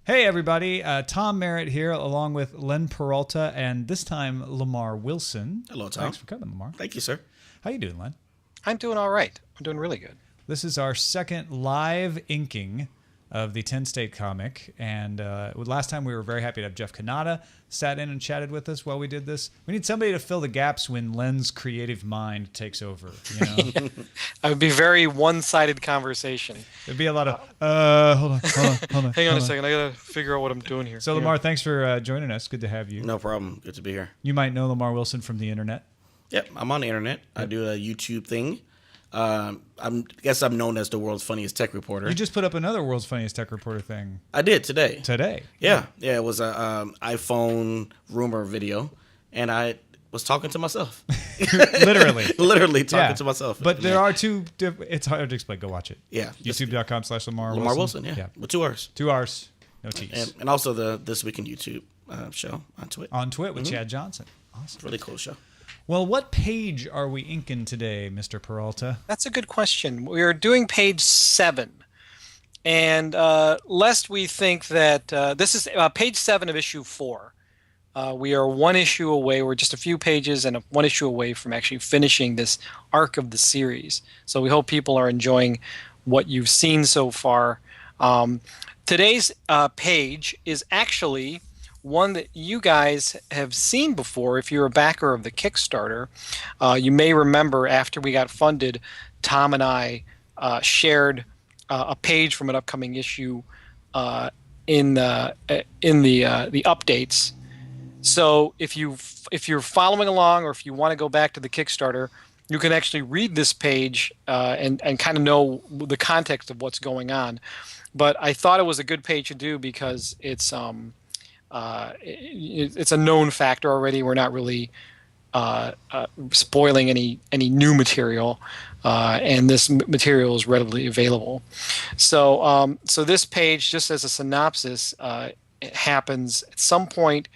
Hey, everybody. Tom Merritt here, along with Len Peralta, and this time Lamar Wilson. Hello, Tom. Thanks for coming, Lamar. Thank you, sir. How you doing, Len? I'm doing all right. I'm doing really good. This is our second live inking of the TenState comic, and last time we were very happy to have Jeff Kanata sat in and chatted with us while we did this. We need somebody to fill the gaps when Len's creative mind takes over. You know? It would be very one-sided conversation. It'd be a lot of, hold on. Hang on a second. I got to figure out what I'm doing here. So, Lamar, thanks for joining us. Good to have you. No problem. Good to be here. You might know Lamar Wilson from the internet. Yep, I'm on the internet. I do a YouTube thing. I guess I'm known as the world's funniest tech reporter. You just put up another World's Funniest Tech Reporter thing. I did today. Yeah, it was a iPhone rumor video, and I was talking to myself. literally talking to myself. But there are two. It's hard to explain. Go watch it. Yeah, YouTube.com/Lamar Lamar Wilson. Yeah, with 2 R's. 2 R's. No T's. And also the This Week in YouTube show on Twit. On Twit with Chad Johnson. Awesome. Really cool show. Well, what page are we inking today, Mr. Peralta? That's a good question. We are doing page 7. And lest we think that this is page 7 of issue 4. We are one issue away. We're just a few pages and one issue away from actually finishing this arc of the series. So we hope people are enjoying what you've seen so far. Today's page is actually one that you guys have seen before. If you're a backer of the Kickstarter, you may remember after we got funded, Tom and I shared a page from an upcoming issue in the updates. So if you're following along, or if you want to go back to the Kickstarter, you can actually read this page and kind of know the context of what's going on. But I thought it was a good page to do because it's a known factor already. We're not really spoiling any new material, and this material is readily available. So this page, just as a synopsis, it happens at some point.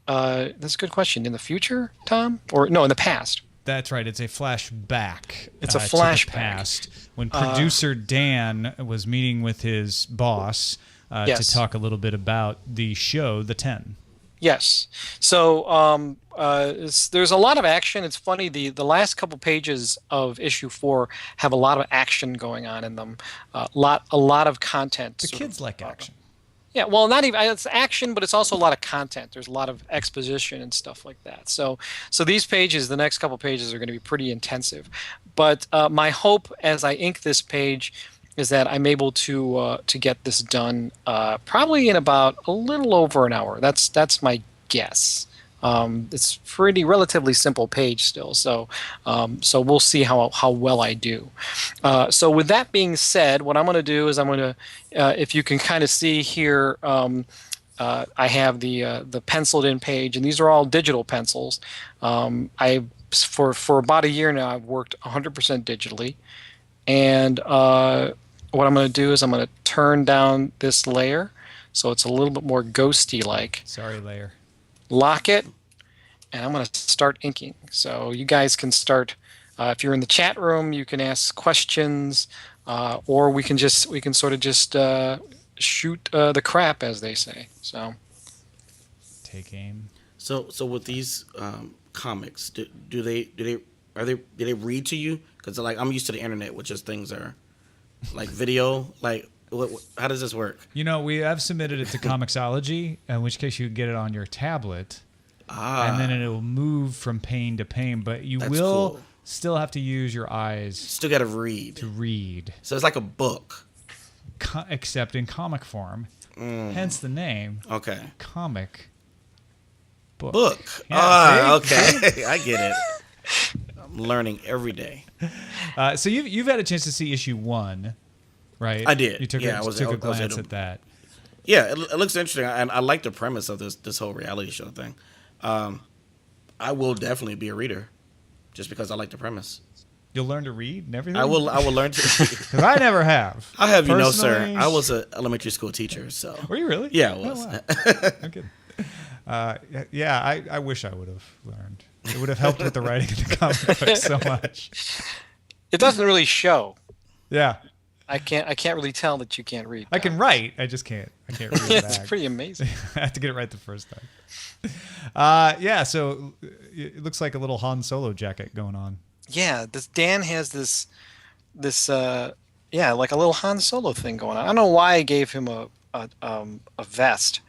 That's a good question. In the future, Tom, or no, in the past? That's right. It's a flashback. It's a flashback. To the past, when producer Dan was meeting with his boss. Yes. To talk a little bit about the show, The 10. Yes. So there's a lot of action. It's funny, the last couple pages of issue 4 have a lot of action going on in them. A lot of content. The kids like action. Yeah, well, not even it's action, but it's also a lot of content. There's a lot of exposition and stuff like that. So these pages, the next couple pages, are going to be pretty intensive. But my hope as I ink this page is that I'm able to get this done probably in about a little over an hour. That's my guess. It's pretty relatively simple page still, so we'll see how well I do. So with that being said, what I'm going to do is I'm going to, if you can kind of see here, I have the penciled in page, and these are all digital pencils. For about a year now, I've worked 100% digitally, and what I'm going to do is I'm going to turn down this layer so it's a little bit more ghosty like. Sorry, layer. Lock it, and I'm going to start inking. So you guys can start. If you're in the chat room, you can ask questions, or we can sort of just shoot the crap, as they say. So take aim. So with these comics, do they read to you? Because like I'm used to the internet, which is things are like video. Like how does this work? You know, we have submitted it to Comixology, in which case you can get it on your tablet, and then it will move from pane to pane. But you will still have to use your eyes. Still got to read. So it's like a book, except in comic form. Hence the name. Okay. Comic book. Yeah, okay. I get it. I'm learning every day. So you've had a chance to see issue 1, right? I did. You took a glance at that. Yeah, it looks interesting, and I like the premise of this whole reality show thing. I will definitely be a reader, just because I like the premise. You'll learn to read and everything? I will learn to. Because I never have. I'll have you know, sir, I was an elementary school teacher. So. Were you really? Yeah, I was. Oh, wow. Okay. I wish I would have learned. It would have helped with the writing of the comic book so much. It doesn't really show. Yeah. I can't really tell that you can't read. I can write. I just can't. I can't read it It's back. pretty amazing. I have to get it right the first time. Yeah. So it looks like a little Han Solo jacket going on. Yeah, this Dan has this like a little Han Solo thing going on. I don't know why I gave him a vest.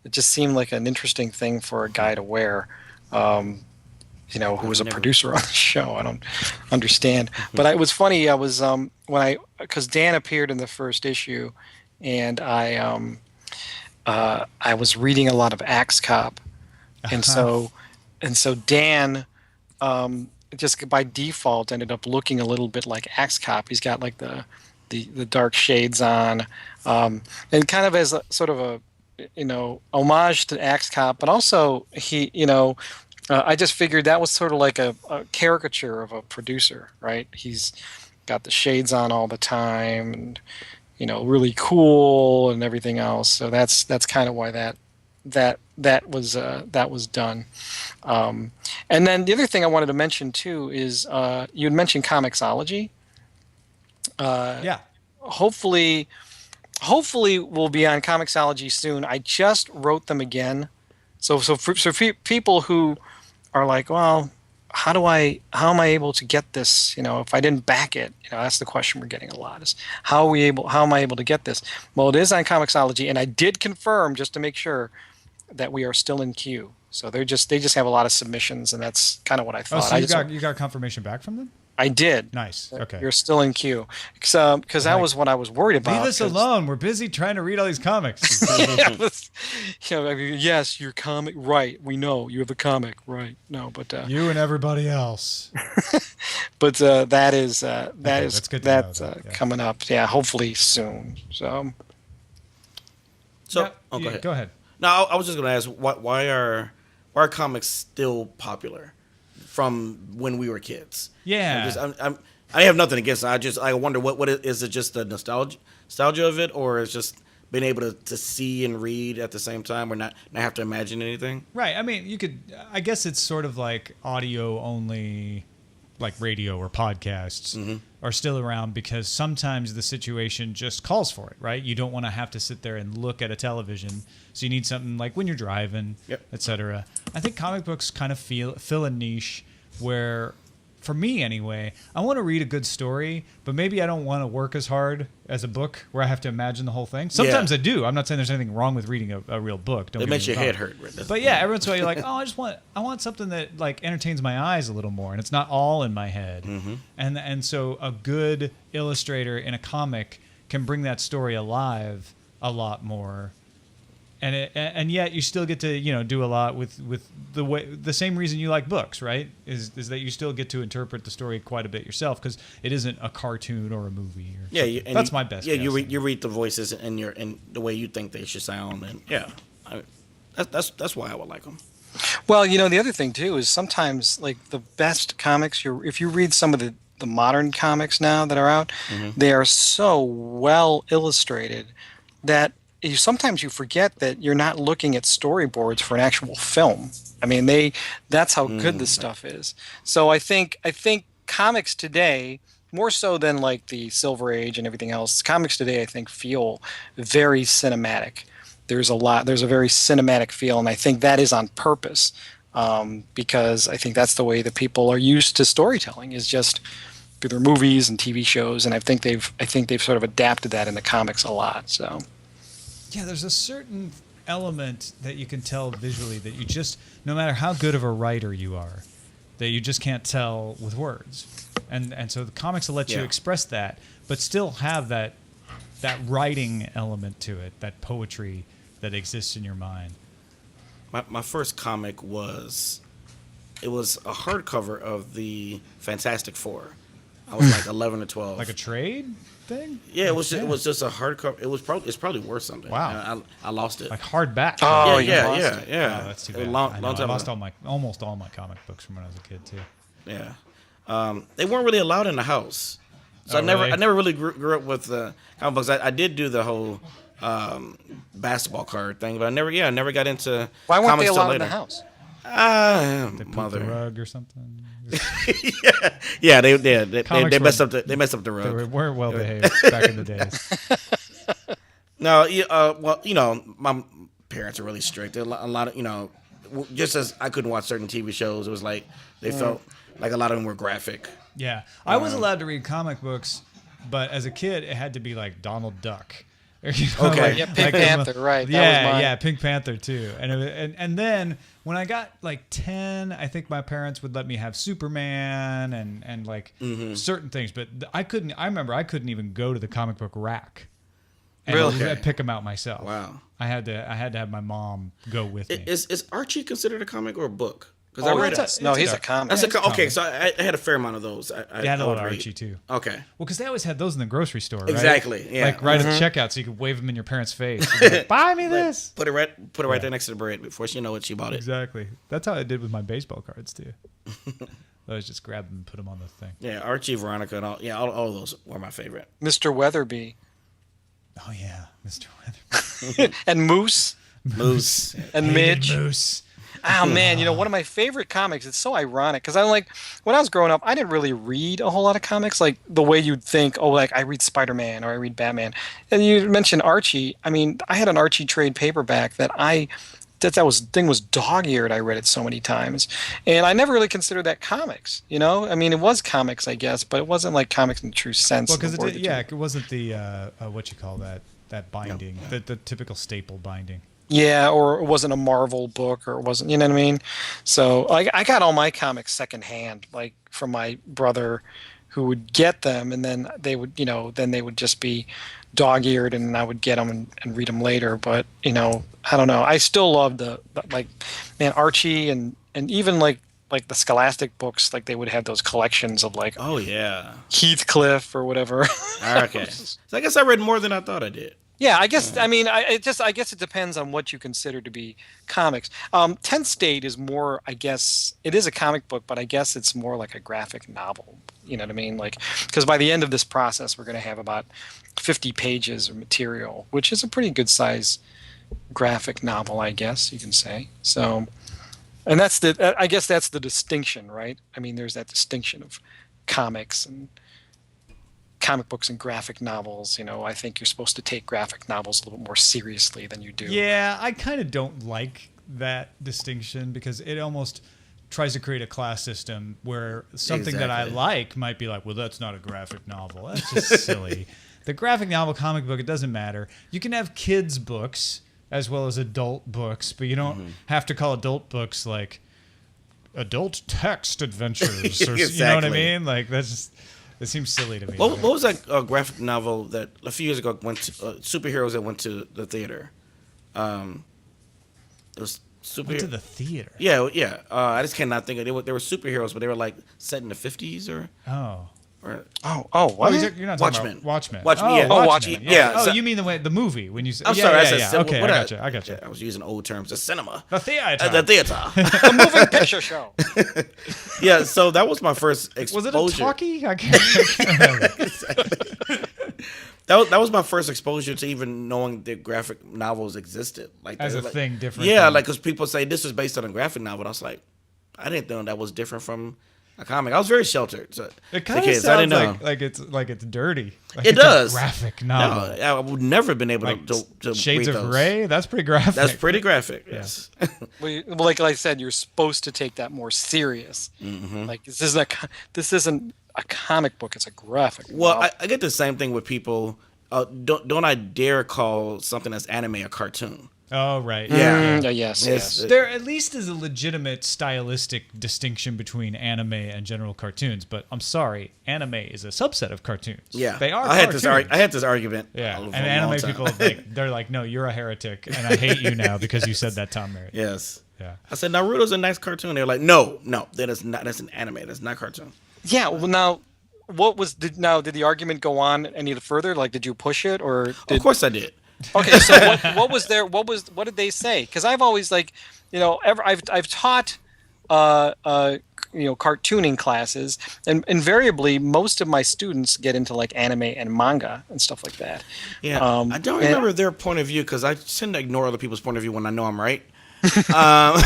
It just seemed like an interesting thing for a guy to wear. Who was a producer on the show. I don't understand. But it was funny. I was because Dan appeared in the first issue, and I was reading a lot of Axe Cop, and so Dan just by default ended up looking a little bit like Axe Cop. He's got like the dark shades on, and kind of as a sort of a homage to Axe Cop, but also I just figured that was sort of like a caricature of a producer, right? He's got the shades on all the time, and really cool and everything else. So that's kind of why that was done. And then the other thing I wanted to mention too is you had mentioned Comixology. Yeah. Hopefully we'll be on Comixology soon. I just wrote them again. So for people who are like, well, how am I able to get this? If I didn't back it, that's the question we're getting a lot is how am I able to get this? Well, it is on Comixology, and I did confirm just to make sure that we are still in queue. So they just have a lot of submissions, and that's kind of what I thought. Oh, so you got confirmation back from them? I did. Nice. Okay. You're still in queue. Because that was what I was worried about. Leave us alone. We're busy trying to read all these comics. Yes, your comic. Right. We know. You have a comic. Right. No, but... you and everybody else. But that's good coming up. Yeah, hopefully soon. So Go ahead. No, I was just going to ask, why are comics still popular from when we were kids? Yeah. I have nothing against it. I wonder what is it, just the nostalgia of it, or is just being able to see and read at the same time, or not have to imagine anything? Right. I mean, I guess it's sort of like audio only, like radio or podcasts are still around because sometimes the situation just calls for it, right? You don't want to have to sit there and look at a television. So you need something like when you're driving, etc. I think comic books kind of fill a niche where, for me anyway, I want to read a good story, but maybe I don't want to work as hard as a book where I have to imagine the whole thing. Sometimes I do. I'm not saying there's anything wrong with reading a real book. It makes your head hurt. But yeah, every once in a while you're like, I want something that like entertains my eyes a little more, and it's not all in my head. And so a good illustrator in a comic can bring that story alive a lot more. And yet you still get to do a lot with the same reason you like books, right? Is that you still get to interpret the story quite a bit yourself because it isn't a cartoon or a movie. That's my best. Yeah, you read the voices and the way you think they should sound, and that's why I would like them. Well, the other thing too is sometimes like the best comics. If you read some of the modern comics now that are out, they are so well illustrated that sometimes you forget that you're not looking at storyboards for an actual film. I mean, that's how good this stuff is. So I think comics today, more so than like the Silver Age and everything else, comics today I think feel very cinematic. There's a very cinematic feel, and I think that is on purpose because I think that's the way that people are used to storytelling is just through their movies and TV shows, and I think they've sort of adapted that in the comics a lot. So. Yeah, there's a certain element that you can tell visually that you just, no matter how good of a writer you are, that you just can't tell with words. And so the comics will let you express that, but still have that writing element to it, that poetry that exists in your mind. My first comic was a hardcover of the Fantastic Four. I was like 11 or 12. Like a trade thing? Yeah, it was just a hardcover. It's probably worth something. Wow. I lost it. Like hardback. Oh, yeah. Oh, that's too bad. Long time I lost almost all my comic books from when I was a kid too. Yeah. They weren't really allowed in the house. So I never really grew up with comic books. I did do the whole basketball card thing, but I never got into Why weren't comics they allowed till in later. the house? They pooped Mother. the rug or something. Yeah, they Comics messed were- up the They rug. weren't well behaved back in the days. No, well, my parents are really strict. A lot of, just as I couldn't watch certain TV shows, it was like they felt like a lot of them were graphic. Yeah, I was allowed to read comic books, but as a kid, it had to be like Donald Duck. Okay. Yeah, Pink Panther, right. That was Yeah, mine. yeah, Pink Panther too. And then when I got like 10, I think my parents would let me have Superman and like certain things, but I couldn't. I remember I couldn't even go to the comic book rack and Really? pick them out myself. Wow. I had to have my mom go with me. Is Archie considered a comic or a book? Because Oh, I read it's it. a- no, it's he's a- a comic. That's it's a okay, comic. so I had a fair amount of those. I They had a I lot would of read. Archie too. Okay. Well, because they always had those in the grocery store, right? Exactly, yeah. Like right at the checkout, so you could wave them in your parents' face. You'd be like, buy me this. Put it right there next to the bread before she know it. She bought it. Exactly. That's how I did with my baseball cards too. I was just grab them and put them on the thing. Yeah, Archie, Veronica, and all of those were my favorite. Mr. Weatherby Oh yeah, Mr. Weather. and Moose Moose. and Hated Midge. Moose. Oh man, one of my favorite comics. It's so ironic because I'm like, when I was growing up, I didn't really read a whole lot of comics like the way you'd think. Oh, like I read Spider-Man or I read Batman. And you mentioned Archie. I mean, I had an Archie trade paperback that thing was dog-eared. I read it so many times, and I never really considered that comics. I mean, it was comics, I guess, but it wasn't like comics in the true sense. Well, of the because word that you- it wasn't the what you call that binding, the typical staple binding. Yeah, or it wasn't a Marvel book, or it wasn't, you know what I mean? So I got all my comics secondhand, like from my brother, who would get them, and then they would, then they would just be dog-eared, and I would get them and read them later. But I don't know. I still love the like, man, Archie and even like the Scholastic books, like they would have those collections of like Oh yeah. Heathcliff or whatever. Okay. So I guess I read more than I thought I did. Yeah, I guess. I mean, I guess it depends on what you consider to be comics. TenState is more, I guess, it is a comic book, but I guess it's more like a graphic novel. You know what I mean? Like, because by the end of this process, we're going to have about 50 pages of material, which is a pretty good size graphic novel, I guess you can say. So, and I guess that's the distinction, right? I mean, there's that distinction of comics and comic books and graphic novels. I think you're supposed to take graphic novels a little bit more seriously than you do. Yeah, I kind of don't like that distinction because it almost tries to create a class system where something that I Exactly. like might be like, well, that's not a graphic novel. That's just silly. The graphic novel, comic book, it doesn't matter. You can have kids' books as well as adult books, but you don't have to call adult books like adult text adventures. Or, You know what I Exactly. mean? Like, that's just, it seems silly to me. What was that graphic novel that a few years ago went to superheroes that went to the theater? It was Went to superheroes. the theater. Yeah, yeah. I just cannot think of it. They were superheroes, but they were like set in the 50s or Oh. Oh, Oh, what? you're not talking Watchmen. about Watchmen. Watchmen, Oh, yeah. Oh, Watchmen. Watchmen. Yeah, Oh, so- you mean the movie when you said? I'm yeah, sorry, I Yeah, said yeah. cinema. Okay, What I got you. Yeah, I was using old terms. The cinema. The theater. The theater. A moving picture show. Yeah, so that was my first exposure. Was it a talkie? I can't remember. That was my first exposure to even knowing that graphic novels existed. Like As they a were like- thing different Yeah, from- like because people say this is based on a graphic novel. And I was like, I didn't know that was different from a comic. I was very sheltered. So It the kind of kids, I sounds didn't know. like it's dirty. Like It it's a does. graphic No, novel. I would never have been able Like to Shades read of those. Grey. That's pretty graphic. That's pretty graphic. Yes. Well, like I said, you're supposed to take that more serious. Mm-hmm. Like this isn't a comic book; it's a graphic. Well, novel. I get the same thing with people. Don't I dare call something that's anime a cartoon? Oh right. Yeah. Yes. Yes. There at least is a legitimate stylistic distinction between anime and general cartoons, but I'm sorry, anime is a subset of cartoons. Yeah, They are I had cartoons. this argument. Yeah, for and a long anime time. people they're like, no, you're a heretic, and I hate you now because you said that, Tom Merritt. Yes. Yeah. I said Naruto's a nice cartoon. They're like, no, that is not. That's an anime. That's not cartoon. Yeah. Well, now, did the argument go on any further? Like, did you push it, or did? Of course I did. Okay, so what did they say? Because I've always I've taught cartooning classes, and invariably most of my students get into like anime and manga and stuff like that. Yeah, I don't remember their point of view because I tend to ignore other people's point of view when I know I'm right. um,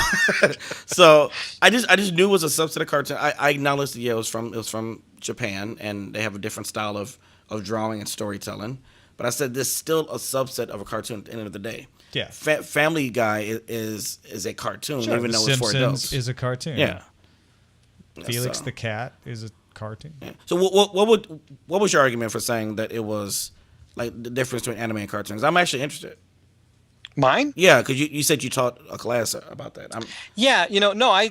so I just knew it was a subset of cartoon. I acknowledged that, yeah, it was from Japan, and they have a different style of drawing and storytelling. But I said this is still a subset of a cartoon at the end of the day. Yeah. Family Guy is a cartoon, Sure, even The though it's for Simpsons adults. is a cartoon. Yeah. Felix So- the Cat is a cartoon. Yeah. So what was your argument for saying that it was like the difference between anime and cartoons? I'm actually interested. Mine? Yeah, because you said you taught a class about that. Yeah, no, I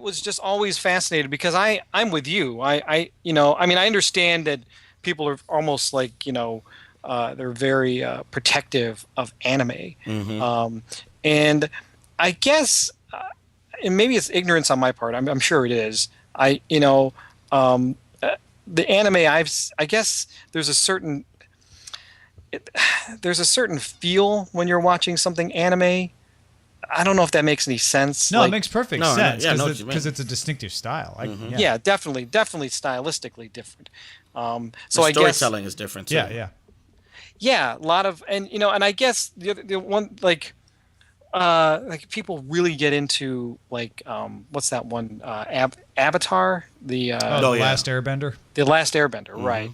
was just always fascinated because I'm with you. I mean, I understand that people are almost like, they're very protective of anime. And I guess, and maybe it's ignorance on my part. I'm sure it is. The anime I guess there's a certain feel when you're watching something anime. I don't know if that makes any sense. No, Like, it makes perfect No, sense yeah, I know what you mean. because it's a distinctive style. yeah, definitely stylistically different. So The I guess storytelling is different too. yeah, a lot of and I guess the one like people really get into like what's that one Avatar The yeah. Last Airbender. the Last Airbender, right?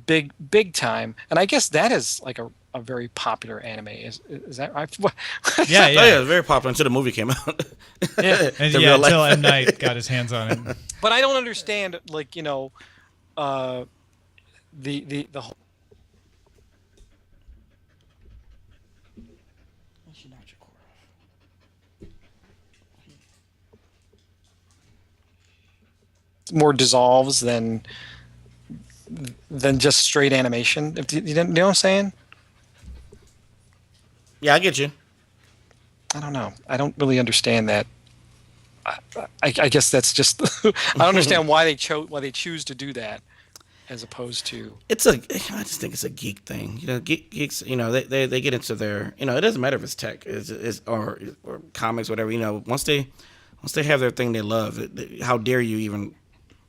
Big time, and I guess that is like a very popular anime. Is that right? Yeah, Oh yeah, it's very popular until the movie came out. Yeah. And The yeah, real life. until M. Night got his hands on it. But I don't understand, like the whole. More dissolves than just straight animation. If you know what I'm saying? Yeah, I get you. I don't know. I don't really understand that. I guess that's just. I don't understand why they choose to do that, as opposed to. I just think it's a geek thing. Geeks. They get into their. It doesn't matter if it's tech, or comics, whatever. Once they have their thing they love, how dare you even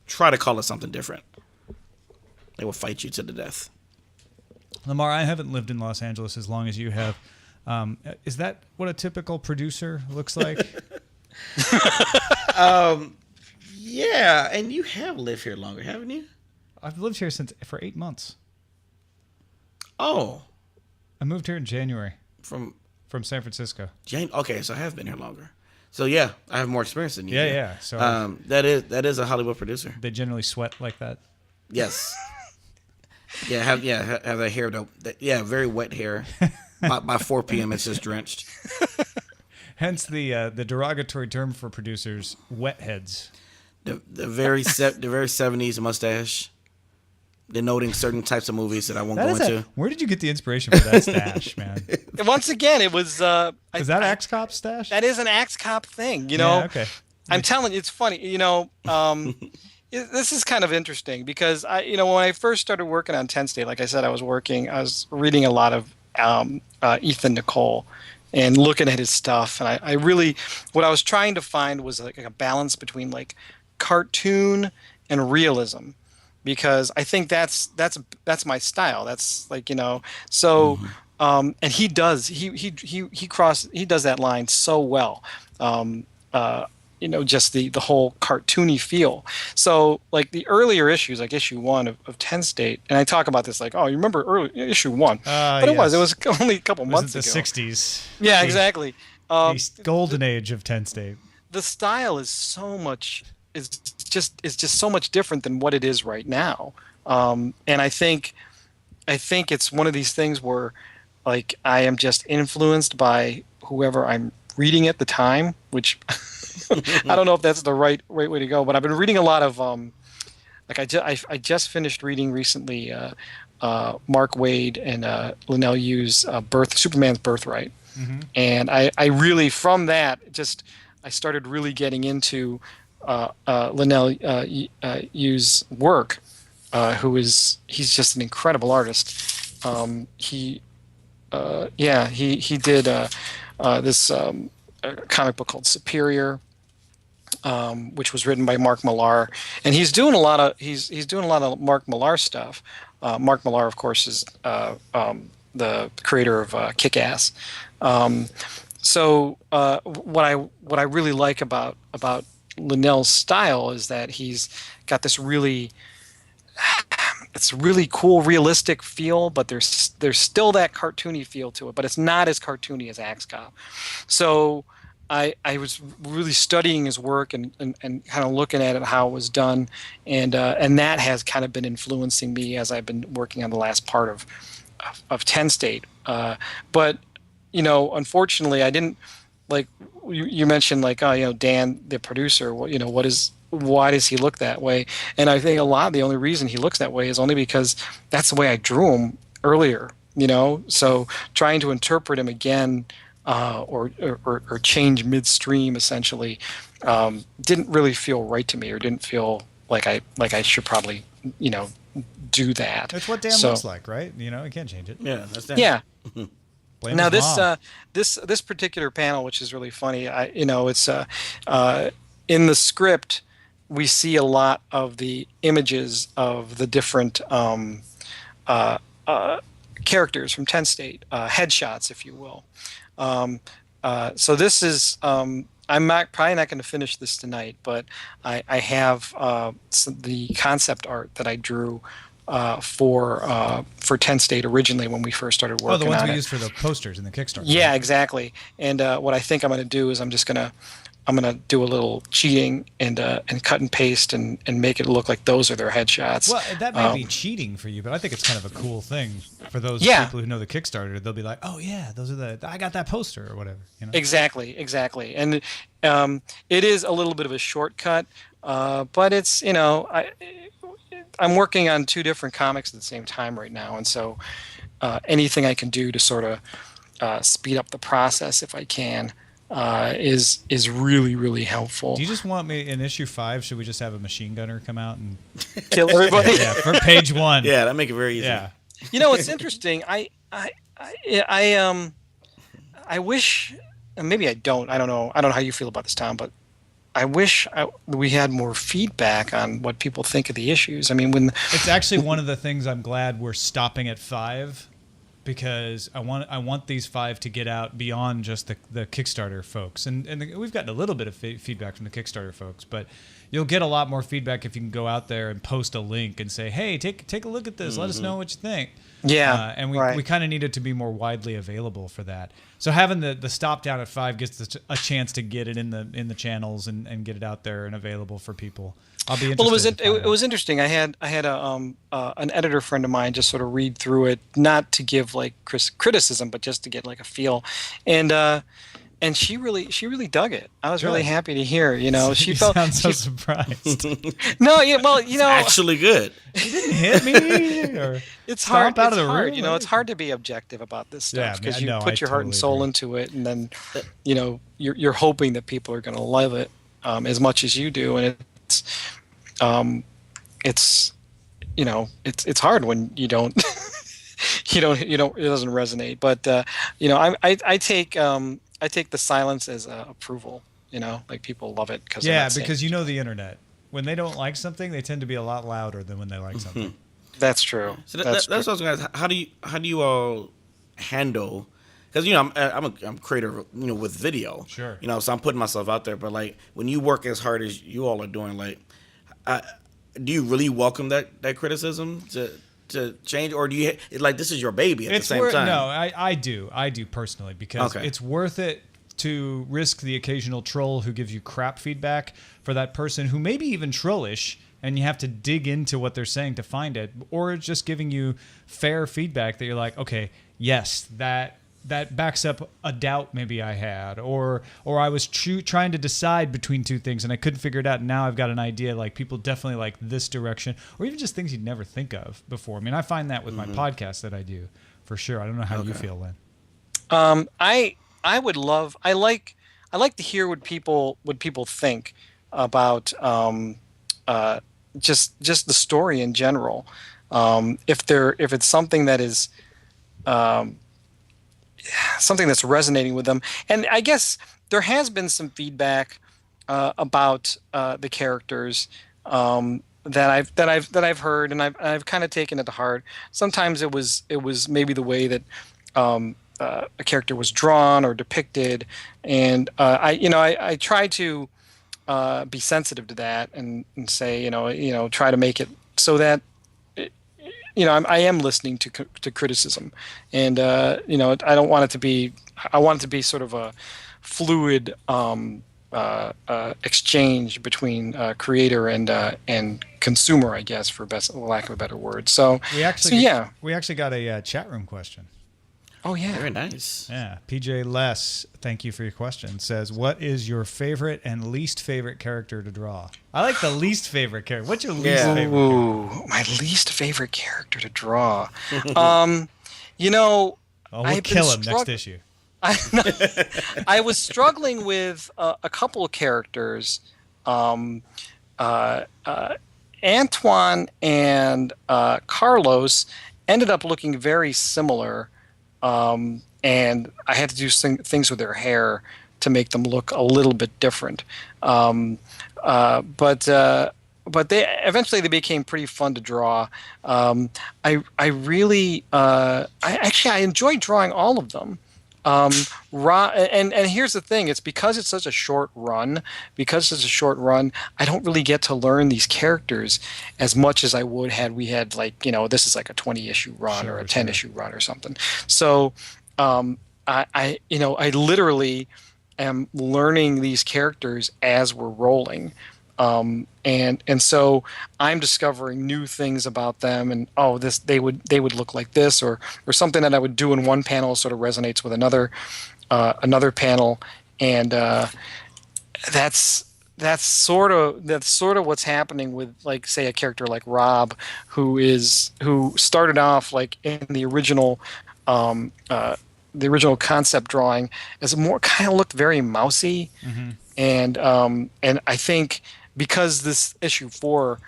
try to call it something different? They will fight you to the death. Lamar, I haven't lived in Los Angeles as long as you have. Is that what a typical producer looks like? Yeah, and you have lived here longer, haven't you? I've lived here for 8 months. Oh, I moved here in January from San Francisco. Jane. Okay, so I have been here longer. So yeah, I have more experience than you. Yeah, do. yeah. So that is a Hollywood producer. they generally sweat like that. Yes. Have that hair though. Very wet hair. By 4 p.m. it's just drenched. Hence the derogatory term for producers, wet heads. The very 70s mustache, denoting certain types of movies that I won't go into. Where did you get the inspiration for that stash, man? Once again, it was. Is that Axe Cop stash? That is an Axe Cop thing, Yeah, okay. I'm telling you, it's funny. This is kind of interesting because when I first started working on TenState, like I said, I was reading a lot of Ethan Nicole and looking at his stuff, and I really, what I was trying to find was like a balance between like cartoon and realism, because I think that's my style. That's like so. And he does that line so well. Just the whole cartoony feel. So like the earlier issues, like issue 1 of TenState, and I talk about this like, oh, you remember early issue 1? But it was only a couple months ago. It was the 60s. Yeah, exactly. The golden age of TenState. The style is just so much different than what it is right now. And I think it's one of these things where like I am just influenced by whoever I'm reading at the time, which I don't know if that's the right way to go, but I've been reading a lot of like I just finished reading recently Mark Waid and Linnell Yu's Superman's Birthright. And I really, from that, I started really getting into Linnell Yu's work, he's just an incredible artist. He did this comic book called Superior, which was written by Mark Millar, and he's doing a lot of Mark Millar stuff. Mark Millar, of course, is the creator of Kick-Ass. what I really like about Linnell's style is that he's got this really it's really cool, realistic feel, but there's still that cartoony feel to it, but it's not as cartoony as Axe Cop. So I was really studying his work and kind of looking at it, how it was done, and that has kind of been influencing me as I've been working on the last part of TenState. But unfortunately, I didn't like you mentioned, like, oh, Dan, the producer, why does he look that way? And I think a lot of the only reason he looks that way is only because that's the way I drew him earlier. So trying to interpret him again, or change midstream essentially, didn't really feel right to me, or didn't feel like I should probably do that. That's what Dan looks like, right? You can't change it. Yeah, that's Dan. Yeah. Blame Now his mom. this particular panel, which is really funny, it's in the script we see a lot of the images of the different characters from TenState, headshots, if you will. So this is I'm probably not going to finish this tonight, but I have the concept art that I drew for TenState originally when we first started working on it. Oh, the ones we used for the posters in the Kickstarter. Yeah, exactly. And what I think I'm going to do is I'm going to do a little cheating and cut and paste and make it look like those are their headshots. Well, that may be cheating for you, but I think it's kind of a cool thing for those people who know the Kickstarter. They'll be like, oh yeah, those are I got that poster or whatever. Exactly. And it is a little bit of a shortcut, but it's I'm working on 2 different comics at the same time right now, and so anything I can do to sort of speed up the process, if I can, is really, really helpful. Do you just want me in issue 5? Should we just have a machine gunner come out and kill everybody? Yeah, for page 1. Yeah, that make it very easy. Yeah. It's interesting. I wish, and maybe I don't know how you feel about this, Tom, but I wish we had more feedback on what people think of the issues. I mean, it's actually one of the things I'm glad we're stopping at 5, because I want these 5 to get out beyond just the Kickstarter folks, and we've gotten a little bit of feedback from the Kickstarter folks, but you'll get a lot more feedback if you can go out there and post a link and say, hey, take a look at this, let us know what you think. Yeah, and we kind of needed to be more widely available for that. So having the stop down at 5 gives a chance to get it in the channels and get it out there and available for people. I'll be interested. Well, it was interesting. I had an editor friend of mine just sort of read through it, not to give like criticism, but just to get like a feel, and she really dug it. I was really happy to hear. She felt. Sound so surprised. No, yeah, well, it's actually good. You didn't hit me. Or it's hard. Out of the room. room. It's hard to be objective about this stuff because you put your heart and totally soul into it, and then you're hoping that people are going to love it as much as you do, and it's hard when you don't it doesn't resonate. But I take the silence as approval. Like people love it because because the internet, when they don't like something, they tend to be a lot louder than when they like something. That's true. So that's what I was going to ask. How do you all handle? Because I'm a creator, with video. Sure. So I'm putting myself out there. But like when you work as hard as you all are doing, like, do you really welcome that criticism to change, or do you this is your baby at the same time? No, I do personally, because it's worth it to risk the occasional troll who gives you crap feedback for that person who may be even trollish, and you have to dig into what they're saying to find it, or just giving you fair feedback that you're like, okay, yes, that backs up a doubt maybe I had, or I was trying to decide between 2 things and I couldn't figure it out, and now I've got an idea, like people definitely like this direction, or even just things you'd never think of before. I mean, I find that with my podcast that I do, for sure. I don't know how you feel, Lynn. I like to hear what people think about just the story in general. If it's something that is something that's resonating with them, and I guess there has been some feedback about the characters that I've heard, and I've kind of taken it to heart. Sometimes it was maybe the way that a character was drawn or depicted, and I try to be sensitive to that and say try to make it so that I am listening to criticism, and I don't want it to be. I want it to be sort of a fluid exchange between creator and consumer, I guess, for lack of a better word. So we actually got a chat room question. Oh yeah, very nice. Yeah, PJ Les, thank you for your question. Says, "What is your favorite and least favorite character to draw?" I like the least favorite character. What's your least favorite? Ooh, my least favorite character to draw. We'll kill him next issue. I was struggling with a couple of characters. Antoine and Carlos ended up looking very similar. And I had to do things with their hair to make them look a little bit different. But they eventually became pretty fun to draw. I enjoyed drawing all of them. And here's the thing: it's because it's such a short run. I don't really get to learn these characters as much as I would had we had this is like a 20-issue run or a 10-issue run or something. So I literally am learning these characters as we're rolling. And so I'm discovering new things about them, and they would look like this, or something that I would do in one panel sort of resonates with another panel, and that's sort of what's happening with, like, say, a character like Rob, who started off like in the original concept drawing as more kind of looked very mousy, mm-hmm. and I think because this issue 4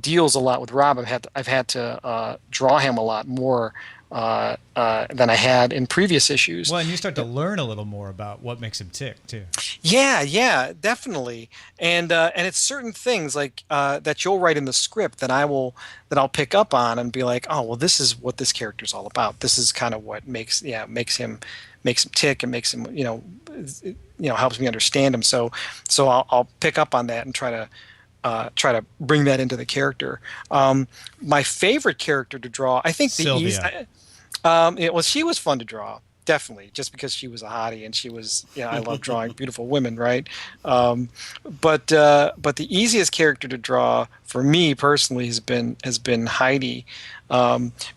deals a lot with Rob, I've had to draw him a lot more than I had in previous issues. Well, and you start to learn a little more about what makes him tick too. Yeah, definitely. And it's certain things like that you'll write in the script that I'll pick up on and be like, oh, well, this is what this character's all about. This is kind of what makes him tick and makes him helps me understand him. So I'll pick up on that and try to bring that into the character. My favorite character to draw, I think, Sylvia. She was fun to draw, definitely, just because she was a hottie and she was, I love drawing beautiful women, right? But the easiest character to draw for me personally has been Heidi,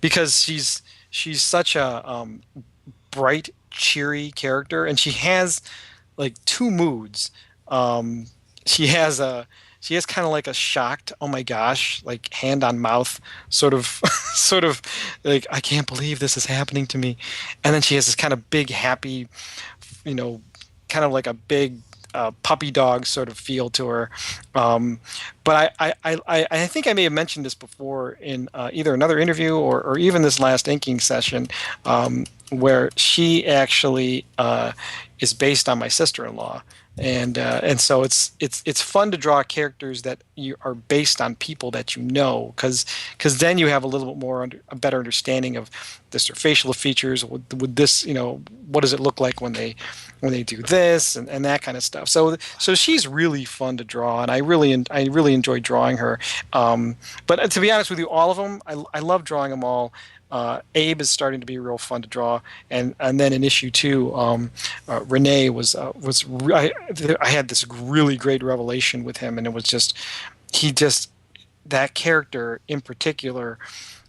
because she's such a bright, cheery character, and she has like two moods. She has kind of like a shocked, oh my gosh, like hand on mouth sort of like, I can't believe this is happening to me. And then she has this kind of big, happy, kind of like a big puppy dog sort of feel to her. But I think I may have mentioned this before in either another interview or even this last inking session, where she actually is based on my sister-in-law. And so it's fun to draw characters that are based on people that you know, because then you have a little bit more a better understanding of their facial features. Would this, what does it look like when they do this and that kind of stuff. So she's really fun to draw, and I really enjoy drawing her. But to be honest with you, all of them, I love drawing them all. Abe is starting to be real fun to draw, and then in issue 2, Renee I had this really great revelation with him, and it was that character in particular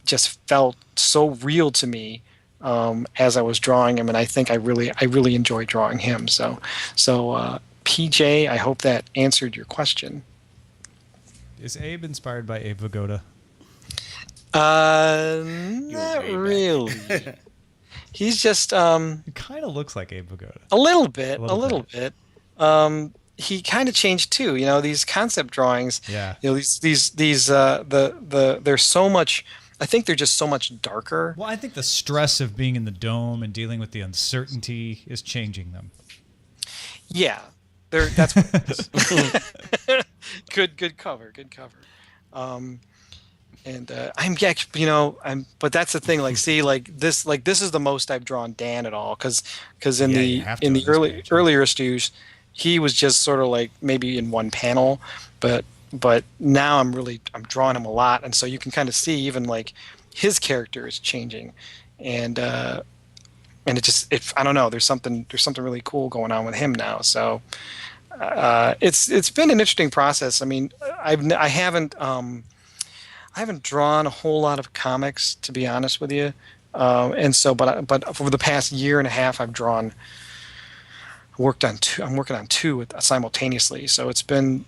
just felt so real to me as I was drawing him, and I think I really enjoyed drawing him. So PJ, I hope that answered your question. Is Abe inspired by Abe Vigoda? Not really. He's just He kind of looks like Abe Vigoda. A little bit. He kind of changed too. These concept drawings. Yeah. These there's so much. I think they're just so much darker. Well, I think the stress of being in the dome and dealing with the uncertainty is changing them. Yeah, that's what it is. Good cover. And but that's the thing. Like, see, this is the most I've drawn Dan at all, because in Yeah, the you have to in on the this early page, earlier issues, he was just sort of like maybe in one panel, but now I'm drawing him a lot, and so you can kind of see even like his character is changing, and I don't know. There's something really cool going on with him now. So it's been an interesting process. I mean, I haven't drawn a whole lot of comics, to be honest with you, and so but over the past year and a half, worked on two. I'm working on two simultaneously. So it's been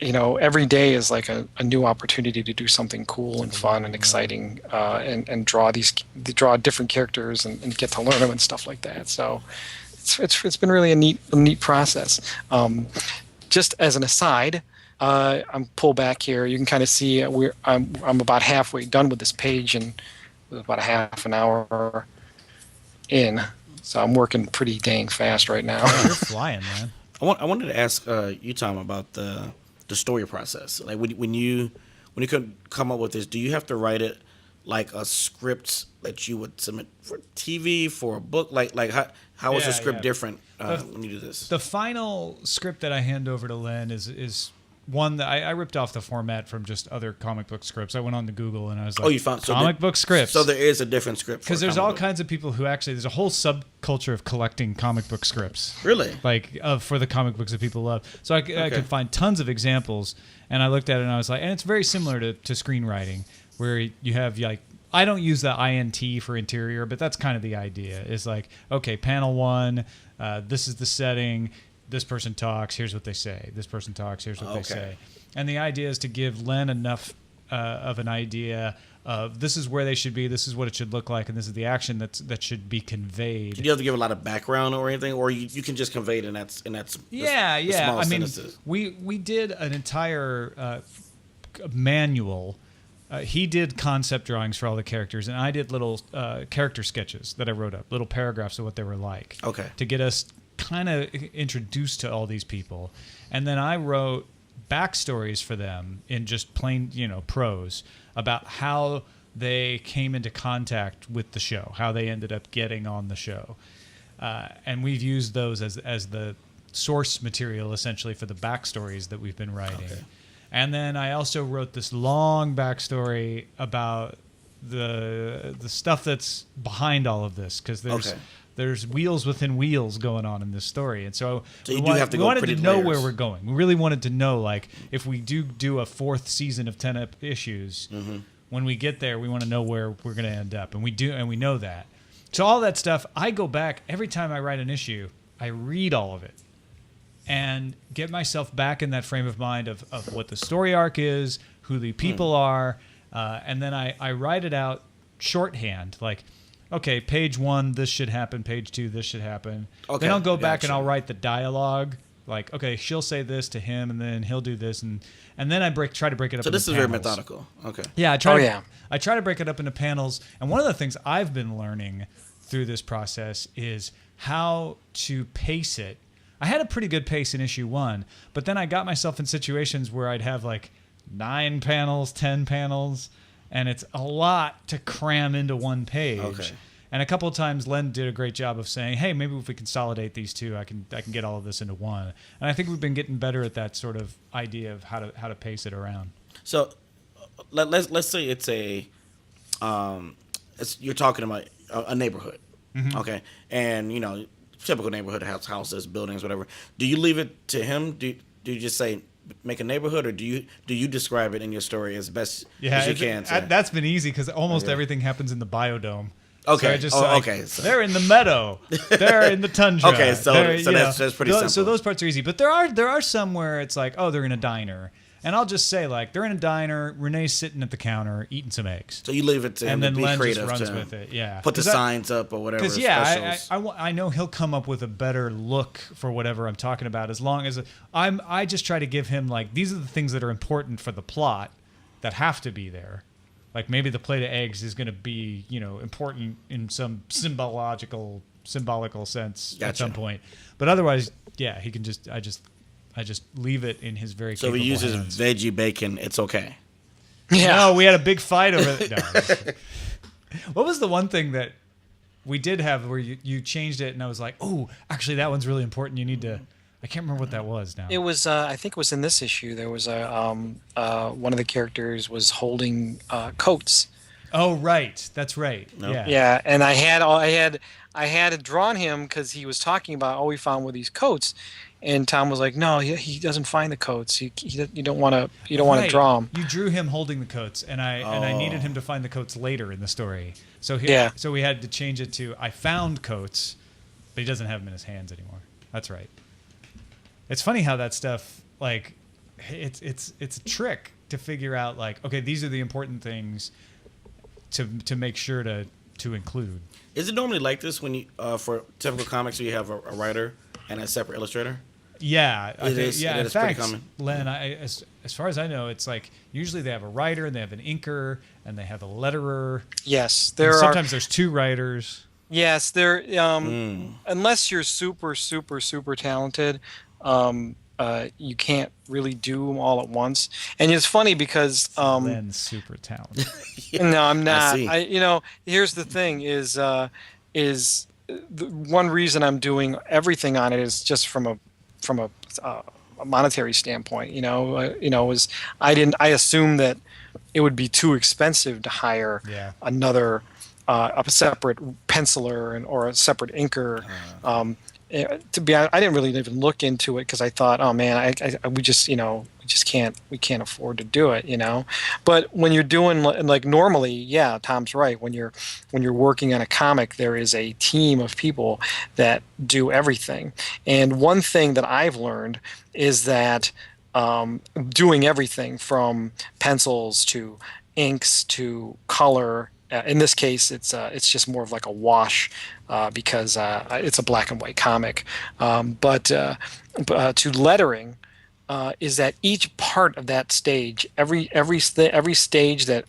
every day is like a new opportunity to do something cool and fun and exciting, and draw different characters and get to learn them and stuff like that. So it's been really a neat process. Just as an aside, I'm pull back here. You can kind of see I'm about halfway done with this page, and about a half an hour in. So I'm working pretty dang fast right now. You're flying, man. I wanted to ask you, Tom, about the story process. Like when you could come up with this, do you have to write it like a script that you would submit for TV, for a book? Like how is the script different when you do this? The final script that I hand over to Len is one that I ripped off the format from just other comic book scripts. I went on to Google and I was like, you found comic book scripts. So there is a different script because there's all kinds of people who actually there's a whole subculture of collecting comic book scripts. Really? Like for the comic books that people love. So I could find tons of examples, and I looked at it and I was like, and it's very similar to screenwriting, where you have like, I don't use the INT for interior, but that's kind of the idea. Is like, okay, panel one, this is the setting. This person talks, here's what they say. This person talks, here's what they say. And the idea is to give Len enough of an idea of this is where they should be, this is what it should look like, and this is the action that should be conveyed. Do you have to give a lot of background or anything, or you can just convey it in that small I mean, sentences? we did an entire manual. He did concept drawings for all the characters, and I did little character sketches that I wrote up, little paragraphs of what they were like. Okay. To get us kind of introduced to all these people, and then I wrote backstories for them in just plain prose about how they came into contact with the show, how they ended up getting on the show, and we've used those as the source material essentially for the backstories that we've been writing. And then I also wrote this long backstory about the stuff that's behind all of this, because there's wheels within wheels going on in this story, and so we wanted to know where we're going. We really wanted to know, like, if we do a fourth season of 10 issues, when we get there, we want to know where we're going to end up, and we do, and we know that. So all that stuff, I go back every time I write an issue, I read all of it, and get myself back in that frame of mind of what the story arc is, who the people are, and then I write it out shorthand, like, okay, page 1, this should happen. Page 2, this should happen. Okay, then I'll go back and I'll write the dialogue. Like, okay, she'll say this to him, and then he'll do this, and then I try to break it up. So this is panels. Very methodical. Okay. Yeah, I try to break it up into panels, and one of the things I've been learning through this process is how to pace it. I had a pretty good pace in issue 1, but then I got myself in situations where I'd have like 9 panels, 10 panels. And it's a lot to cram into one page. Okay. And a couple of times, Len did a great job of saying, "Hey, maybe if we consolidate these two, I can get all of this into one." And I think we've been getting better at that sort of idea of how to pace it around. So, let's say it's you're talking about a neighborhood, okay, and typical neighborhood houses, buildings, whatever. Do you leave it to him? Do you just say, make a neighborhood, or do you describe it in your story as best as you can? That's been easy because almost everything happens in the biodome. Okay. So they're in the meadow. They're in the tundra. Okay, so that's pretty simple. So those parts are easy, but there are some where it's like, oh, they're in a diner, and I'll just say, like, they're in a diner. Renee's sitting at the counter eating some eggs. So you leave it to him, and then to be Len creative, just runs with it. Yeah, put the signs up or whatever. Because I know he'll come up with a better look for whatever I'm talking about. As long as I just try to give him, like, these are the things that are important for the plot that have to be there. Like, maybe the plate of eggs is going to be, important in some symbolical sense at some point. But otherwise, yeah, he can I just leave it in his very capable hands. So if he uses veggie bacon, it's okay. Yeah. No, we had a big fight over it. No. What was the one thing that we did have where you changed it and I was like, oh, actually that one's really important. You need to. I can't remember what that was now. It was, I think it was in this issue. There was one of the characters was holding coats. Oh, right. That's right. Nope. Yeah. Yeah, and I had drawn him because he was talking about all we found were these coats, and Tom was like, "No, he doesn't find the coats. You don't want to Right. draw him." You drew him holding the coats, and I needed him to find the coats later in the story. So Yeah. So we had to change it to I found coats, but he doesn't have them in his hands anymore. That's right. It's funny how that stuff, like, it's a trick to figure out, like, okay, these are the important things to make sure to include. Is it normally like this when you for typical comics where you have a writer and a separate illustrator? Yeah, I It think, is- yeah. it In is pretty fact, common. Len, as far as I know, it's like usually they have a writer and they have an inker and they have a letterer. Yes, And there are. sometimes there's two writers. Yes, there. Hmm. Unless you're super, super, super talented, you can't really do them all at once. And it's funny because Len's super talented. no, I'm not. see. Here's the thing: is the one reason I'm doing everything on it is just from a monetary standpoint. Is I assumed that it would be too expensive to hire Yeah. another a separate penciler or a separate inker. To be honest, I didn't really even look into it because I thought, oh man, we just can't afford to do it, But when you're doing like normally, yeah, Tom's right. When you're working on a comic, there is a team of people that do everything. And one thing that I've learned is that doing everything from pencils to inks to color. In this case, it's just more of like a wash because it's a black and white comic. But to lettering is that each part of that stage, every stage that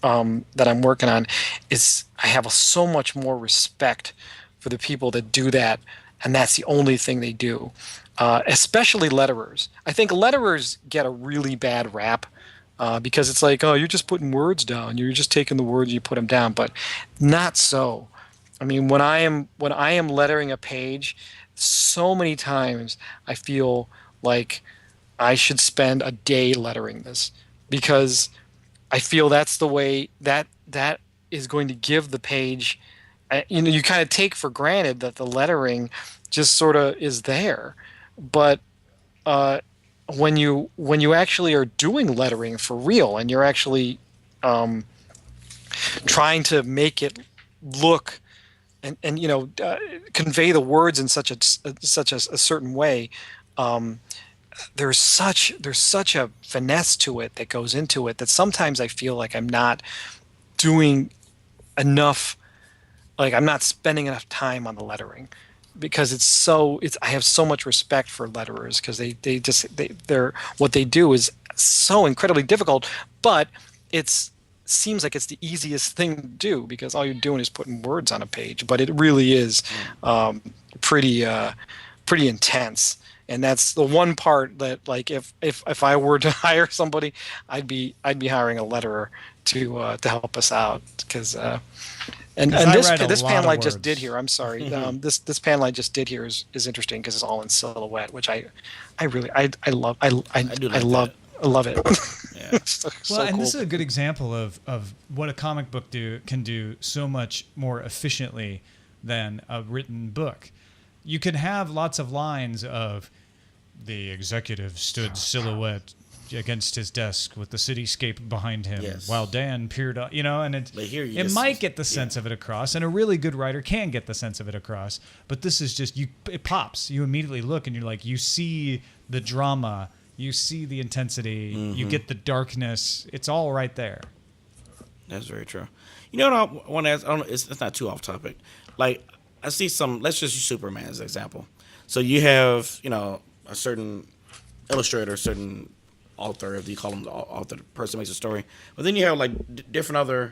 I'm working on, is I have so much more respect for the people that do that, and that's the only thing they do. Especially letterers. I think letterers get a really bad rap. Because it's like, oh, you're just putting words down. You're just taking the words, you put them down, but not so. I mean, when I am lettering a page, so many times I feel like I should spend a day lettering this because I feel that's the way that is going to give the page. You kind of take for granted that the lettering just sort of is there, but when you actually are doing lettering for real and you're actually trying to make it look and convey the words in such a certain way, there's such a finesse to it that goes into it that sometimes I feel like I'm not doing enough, like I'm not spending enough time on the lettering. Because I have so much respect for letterers because they're what they do is so incredibly difficult, but it seems like it's the easiest thing to do because all you're doing is putting words on a page, but it really is pretty intense. And that's the one part that, like, if I were to hire somebody, I'd be hiring a letterer to help us out because. And this panel I just did here, I'm sorry. This panel I just did here is interesting because it's all in silhouette, which I love. I love it. Yeah. So Well, and cool. this is a good example of what a comic book can do so much more efficiently than a written book. You can have lots of lines of the executive stood silhouette against his desk with the cityscape behind him while Dan peered up, and it might get the sense of it across, and a really good writer can get the sense of it across, but this is just it pops. You immediately look and you're like, you see the drama, you see the intensity, you get the darkness. It's all right there. That's very true. You know what I want to ask? I don't know, it's not too off topic. Like, I see let's just use Superman as an example. So you have, a certain illustrator, a certain author, if you call them the author, the person who makes a story. But then you have like different other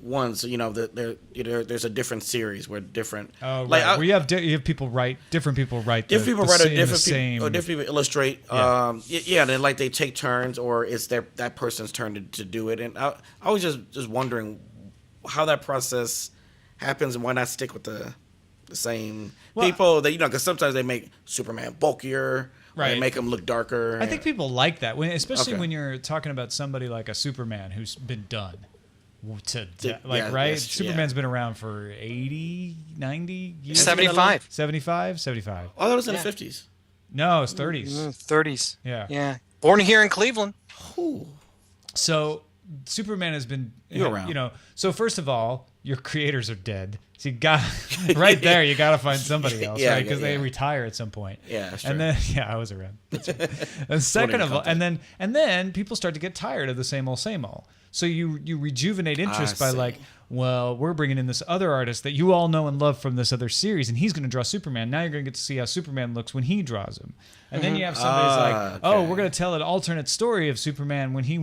ones, there's a different series where different. Oh, right. Where you have people write different people write. Different people write different same. Or different people illustrate. Yeah. Then like they take turns, or it's that person's turn to do it. And I was just wondering how that process happens, and why not stick with the same people that because sometimes they make Superman bulkier. Right. They make them look darker. I think people like that, especially when you're talking about somebody like a Superman who's been done to death. Right? Superman's been around for 80, 90 years? 75. 75? Oh, that was in the 50s. No, it's 30s. 30s. Yeah. Yeah. Born here in Cleveland. Ooh. So Superman has been around. So first of all, your creators are dead. So you got right there. You got to find somebody else, right? Because they retire at some point. Yeah, that's true. And then I was around. That's right. And second of all, and then people start to get tired of the same old. So you rejuvenate interest by like, well, we're bringing in this other artist that you all know and love from this other series, and he's going to draw Superman. Now you're going to get to see how Superman looks when he draws him. And then you have somebody's we're going to tell an alternate story of Superman when he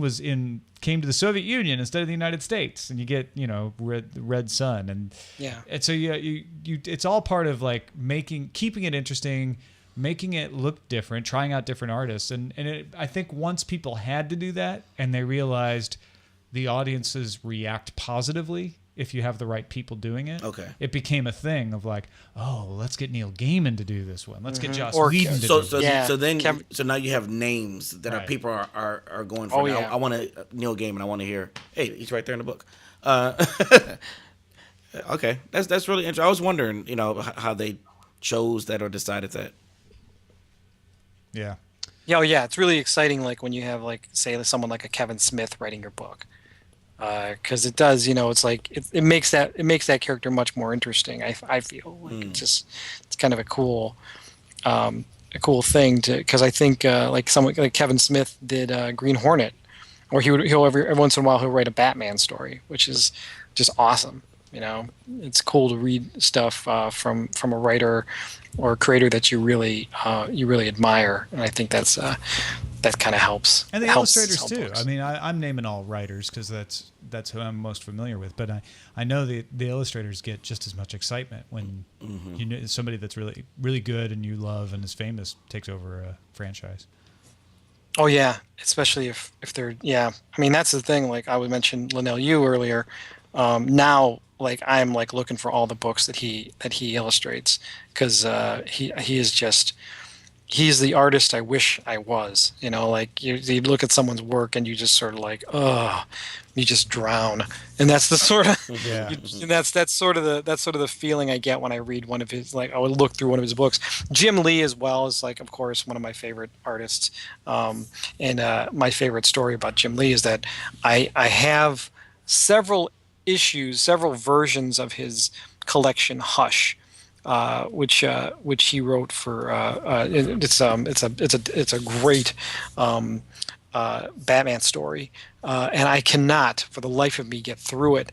came to the Soviet Union instead of the United States, and you get Red Sun, and so you it's all part of like keeping it interesting, making it look different, trying out different artists, and I think once people had to do that and they realized the audiences react positively if you have the right people doing it. Okay. It became a thing of like, let's get Neil Gaiman to do this one. Let's get Joss Whedon to do it. So now you have names that people are going for. I want Neil Gaiman. I want to hear. Hey, he's right there in the book. Okay, that's really interesting. I was wondering, how they chose that or decided that. Yeah. Yeah, yeah, it's really exciting. Like when you have say someone like a Kevin Smith writing your book. Because it does, it's like it makes that character much more interesting. I feel like it's kind of a cool thing because I think like someone like Kevin Smith did Green Hornet, or he'll every once in a while he'll write a Batman story, which is just awesome. It's cool to read stuff from a writer or a creator that you really admire, and I think that kind of helps. And the illustrators too. Books. I mean, I'm naming all writers because that's who I'm most familiar with. But I know the illustrators get just as much excitement when somebody that's really really good and you love and is famous takes over a franchise. Oh yeah, especially if they're I mean that's the thing. Like I would mention Linnell Yu earlier. Now like I'm like looking for all the books that he illustrates because he is just. He's the artist I wish I was. Like you look at someone's work and you just sort of like, you just drown. And that's the sort of, that's sort of the feeling I get when I read one of his. Like I would look through one of his books. Jim Lee as well is like, of course, one of my favorite artists. And my favorite story about Jim Lee is that I have several versions of his collection Hush. Which he wrote for it's a great Batman story, and I cannot for the life of me get through it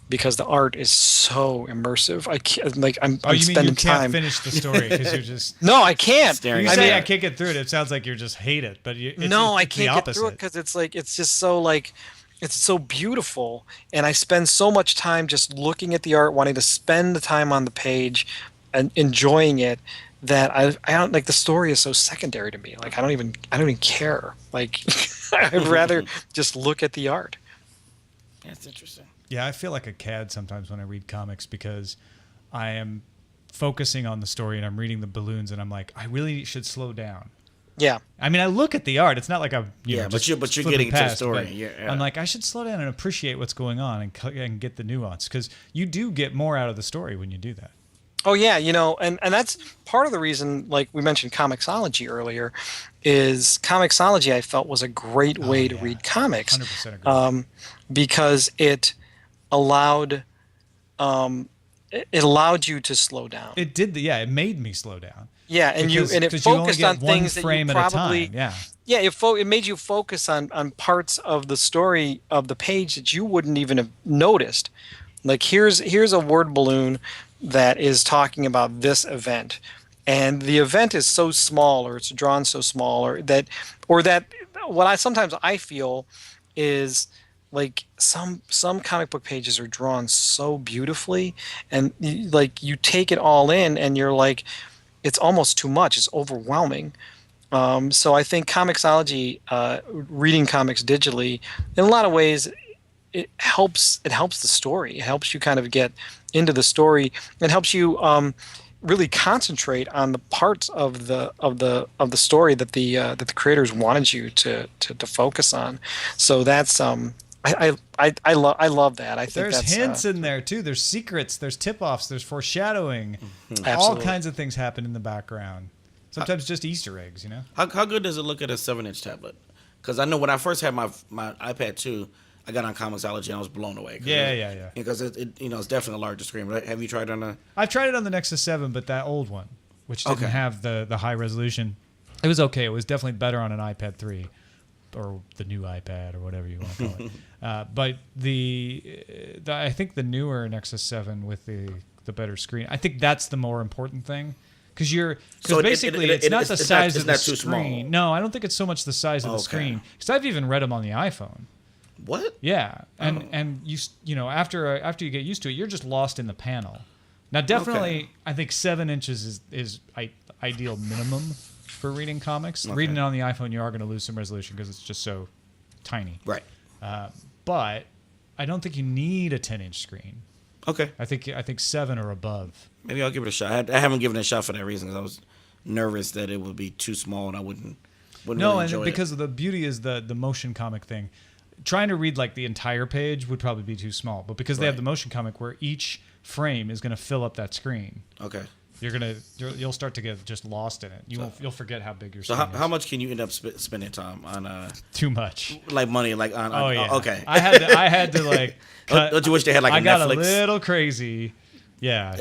because the art is so immersive. I can't I'm spending time. You can't finish the story because you're just no, I can't. You say I can't get through it. It sounds like you just hate it, but I can't get through it because it's just so like. It's so beautiful, and I spend so much time just looking at the art, wanting to spend the time on the page and enjoying it that I don't like the story is so secondary to me. Like I don't even care. Like I'd rather just look at the art. That's interesting. Yeah, I feel like a cad sometimes when I read comics because I am focusing on the story and I'm reading the balloons and I'm like, I really should slow down. Yeah. I mean, I look at the art. It's not like I'm but you're getting to the story. Yeah. I'm like, I should slow down and appreciate what's going on and get the nuance because you do get more out of the story when you do that. Oh yeah, and that's part of the reason. Like we mentioned, Comixology earlier, is Comixology I felt was a great way to read comics. 100% agree. Because it allowed you to slow down. It did. It made me slow down. Yeah, and it focused on things that you probably it made you focus on parts of the story of the page that you wouldn't even have noticed. Like here's a word balloon that is talking about this event, and the event is so small or it's drawn so small or that what I sometimes feel is like some comic book pages are drawn so beautifully, and you take it all in, and you're like, it's almost too much. It's overwhelming. So I think Comixology, reading comics digitally, in a lot of ways, it helps. It helps the story. It helps you kind of get into the story. It helps you really concentrate on the parts of the story that the creators wanted you to focus on. So that's I love that. I think There's that's hints in there too. There's secrets. There's tip-offs. There's foreshadowing. All Absolutely. kinds of things happen in the background. Sometimes just Easter eggs, you know. How good does it look at a 7-inch tablet? Because I know when I first had my iPad 2, I got on Comixology and I was blown away. Yeah. Because it's definitely a larger screen. Right? Have you tried it on a? I've tried it on the Nexus 7, but that old one, which didn't Okay. have the high resolution, it was okay. It was definitely better on an iPad 3 or the new iPad or whatever you want to call it. But I think the newer Nexus 7 with the better screen, I think that's the more important thing. Because basically it's not the size of the screen. No, I don't think it's so much the size of the screen. Because I've even read them on the iPhone. What? Yeah, and you know after you get used to it, you're just lost in the panel. Now, definitely, I think 7 inches is ideal minimum for reading comics. Okay. Reading it on the iPhone, you are going to lose some resolution because it's just so tiny. Right. But I don't think you need a 10-inch screen. Okay. I think 7 or above. Maybe I'll give it a shot. I haven't given it a shot for that reason because I was nervous that it would be too small and I wouldn't really enjoy it. Because of the beauty is the motion comic thing. Trying to read like the entire page would probably be too small, but because they have the motion comic where each frame is going to fill up that screen. Okay. You'll start to get just lost in it. You'll forget how big your So screen is. how much can you end up spending time on? Too much. Like money, like on. Oh yeah. Okay. I had to like. Cut. Don't you wish they had like a I got Netflix? a little crazy. Yeah.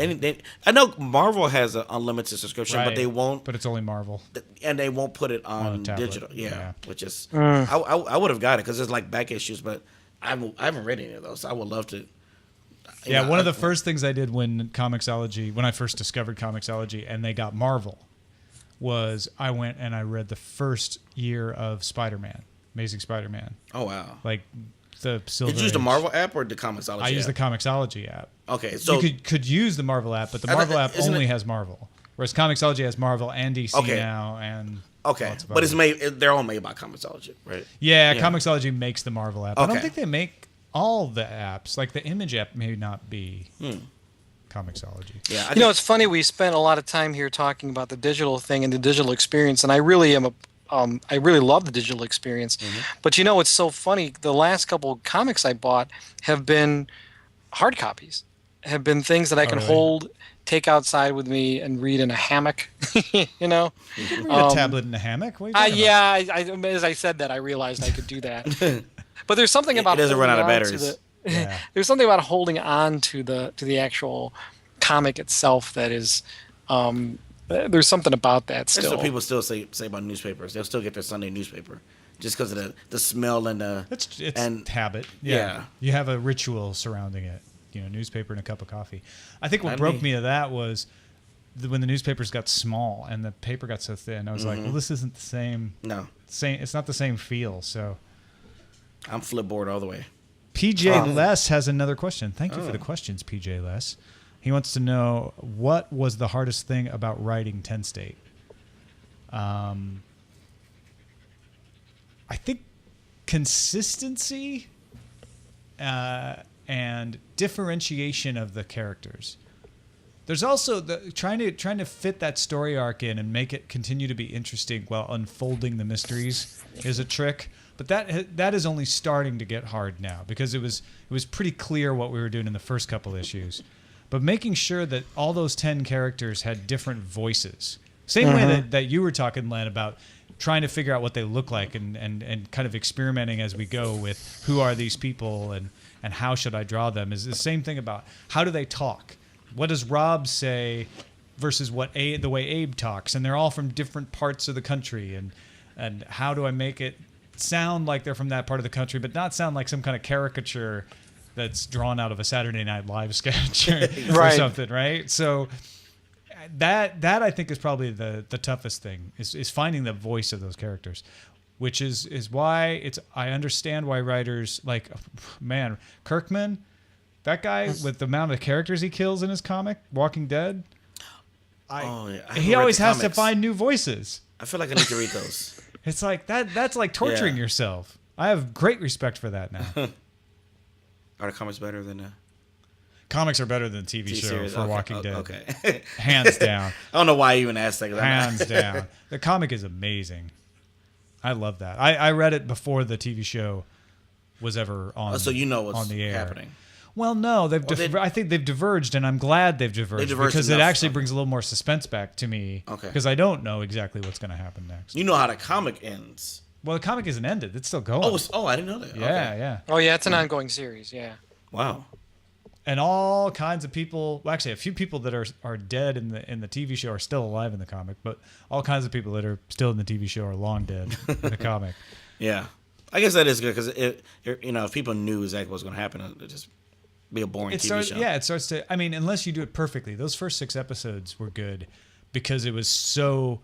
I know Marvel has an unlimited subscription, but they won't. But it's only Marvel. And they won't put it on a tablet. digital. Yeah. Which is Mm. I would have got it because there's like back issues, but I haven't read any of those. So I would love to. Yeah, one of the first things I did when I first discovered Comixology and they got Marvel, was I went and I read the first year of Spider-Man, Amazing Spider-Man. Oh wow! Like the Silver Did you use the Age. Marvel app or the Comixology? I used the app? Comixology app. Okay, so you could use the Marvel app, but the Marvel app isn't only it- has Marvel, whereas Comixology has Marvel and DC Okay. now and. okay, lots of but it's others. they're all made by Comixology, right? Yeah, Comixology makes the Marvel app. I don't Okay. think they make all the apps. Like the Image app may not be Comixology. Yeah, It's funny. We spent a lot of time here talking about the digital thing and the digital experience, and I really love the digital experience. But it's so funny. The last couple of comics I bought have been hard copies, have been things that I can really? hold, take outside with me, and read in a hammock. You can read a tablet in a hammock. What are you talking about? As I said that, I realized I could do that. But there's something about It doesn't run out of holding on to batteries. Yeah. There's something about holding on to the actual comic itself that is. There's something about that That's still. what people still say about newspapers. They'll still get their Sunday newspaper just because of the smell and the. It's habit. Yeah. You have a ritual surrounding it. Newspaper and a cup of coffee. I think what Not broke me. me of that was when the newspapers got small and the paper got so thin. I was like, well, this isn't the same. No, It's not the same feel. So I'm flipboard all the way. PJ Les has another question. Thank you for the questions, PJ Les. He wants to know, what was the hardest thing about writing TenState? I think consistency and differentiation of the characters. There's also trying to fit that story arc in and make it continue to be interesting while unfolding the mysteries is a trick. But that is only starting to get hard now because it was pretty clear what we were doing in the first couple issues. But making sure that all those 10 characters had different voices. Same way that you were talking, Len, about trying to figure out what they look like and kind of experimenting as we go with who are these people and how should I draw them is the same thing about how do they talk? What does Rob say versus the way Abe talks? And they're all from different parts of the country. And how do I make it sound like they're from that part of the country, but not sound like some kind of caricature that's drawn out of a Saturday Night Live sketch or Right. something, right? So that I think is probably the toughest thing is finding the voice of those characters. which is why I understand why writers like, man, Kirkman, that guy with the amount of characters he kills in his comic, Walking Dead. He always has to find new voices. I feel like I need to read those. It's like that's like torturing yourself. I have great respect for that now. Are the comics better than comics are better than TV show series? for Walking Dead. Okay. Hands down. I don't know why I even asked that. Hands down. The comic is amazing. I love that. I read it before the TV show was ever on. So you know what's on the air. happening. Well, no, I think they've diverged, and I'm glad they've diverged because it actually brings a little more suspense back to me. Okay. Because I don't know exactly what's going to happen next. You know how the comic ends. Well, the comic isn't ended; it's still going. I didn't know that. Yeah, okay. yeah. Oh, yeah, it's an ongoing series. Yeah. Wow. And all kinds of people. Well, actually, a few people that are dead in the TV show are still alive in the comic, but all kinds of people that are still in the TV show are long dead in the comic. Yeah, I guess that is good because if people knew exactly what was going to happen, it'd just be a boring TV show. Yeah, it starts to. I mean, unless you do it perfectly. Those first 6 episodes were good because it was so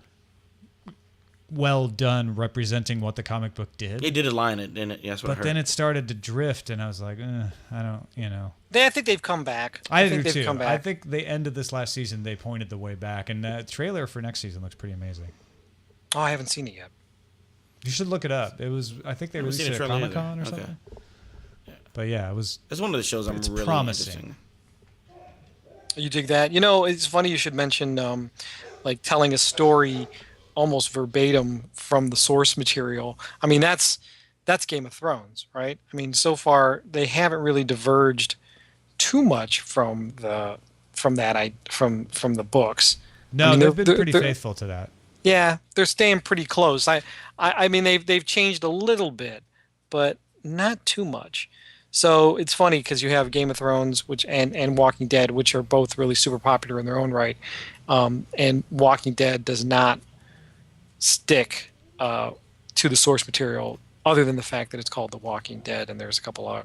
well done, representing what the comic book did. They did align it, didn't it? Yes, but then it started to drift, and I was like, I don't, I think they've come back. I think they've too. come back. I think they ended this last season. They pointed the way back, and the trailer for next season looks pretty amazing. Oh, I haven't seen it yet. You should look it up. It was, I think they released it at Comic-Con or something. Yeah. But yeah, it was. It's one of the shows I'm really promising. You dig that? It's funny you should mention like telling a story almost verbatim from the source material. I mean, that's Game of Thrones, right? I mean, so far they haven't really diverged too much from the books. No, I mean, they've been pretty faithful to that. Yeah, they're staying pretty close. I mean, they've changed a little bit, but not too much. So it's funny because you have Game of Thrones, and Walking Dead, which are both really super popular in their own right, and Walking Dead does not stick to the source material, other than the fact that it's called The Walking Dead, and there's a couple of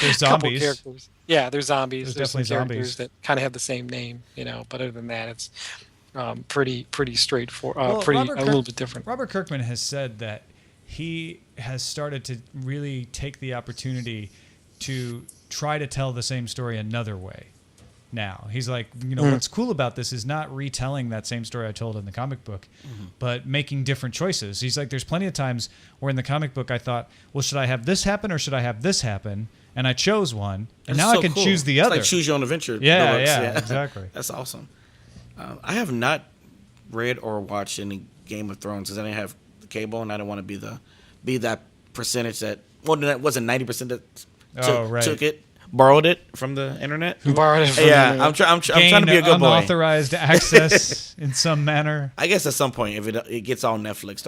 there's zombies. Characters. Yeah, there's zombies. There's definitely some characters zombies that kind of have the same name, but other than that, it's pretty straightforward, Well, a little bit different. Robert Kirkman has said that he has started to really take the opportunity to try to tell the same story another way. Now he's like, what's cool about this is not retelling that same story I told in the comic book, but making different choices. He's like, there's plenty of times where in the comic book I thought, well, should I have this happen or should I have this happen? And I chose one, and now I can choose the other. It's like choose your own adventure. Yeah, exactly. That's awesome. I have not read or watched any Game of Thrones because I didn't have the cable, and I didn't want to be that percentage that wasn't 90% that took it. Borrowed it from the internet. Borrowed it from the internet. I'm trying to be a good boy. Unauthorized access in some manner. I guess at some point, if it gets on Netflix,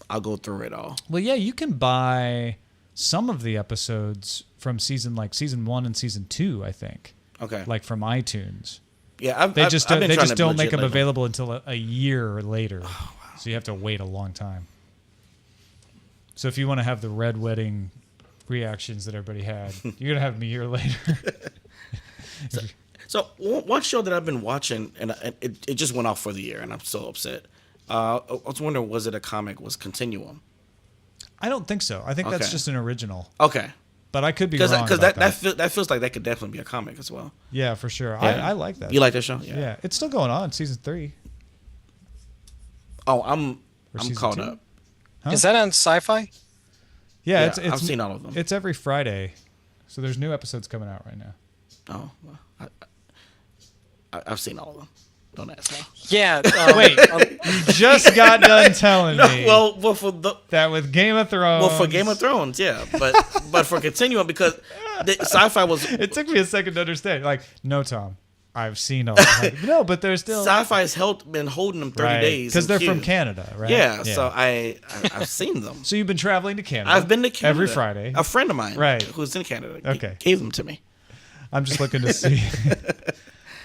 I'll go through it all. Well, yeah, you can buy some of the episodes from season 1 and season 2, I think. Okay. Like from iTunes. Yeah, they just don't make them available until a year later. Oh, wow. So you have to wait a long time. So if you want to have the Red Wedding reactions that everybody had, you're gonna have them a year later. so one show that I've been watching, and it just went off for the year, and I'm so upset. I was wondering, was it a comic? Was Continuum? I don't think so. I think that's just an original. Okay, but I could be wrong because that feels like that could definitely be a comic as well. Yeah, for sure. Yeah. I like that. You like that show? Yeah, it's still going on. Season 3. Oh, I'm caught 2? up. Huh? Is that on Sci-Fi? Yeah, it's I've seen all of them. It's every Friday, so there's new episodes coming out right now. Oh, well, I've seen all of them. Don't ask now. Yeah. Wait, you just got done telling me. Well, that with Game of Thrones. Well, for Game of Thrones, yeah, but for Continuum because Sci-Fi was. It took me a second to understand. Like, no, Tom. I've seen all. No, but there's still Sci-Fi's been holding them 30 days because they're from Canada, right? Yeah, so I've seen them. So you've been traveling to Canada. I've been to Canada every Friday. A friend of mine, right, who's in Canada, gave them to me. I'm just looking to see because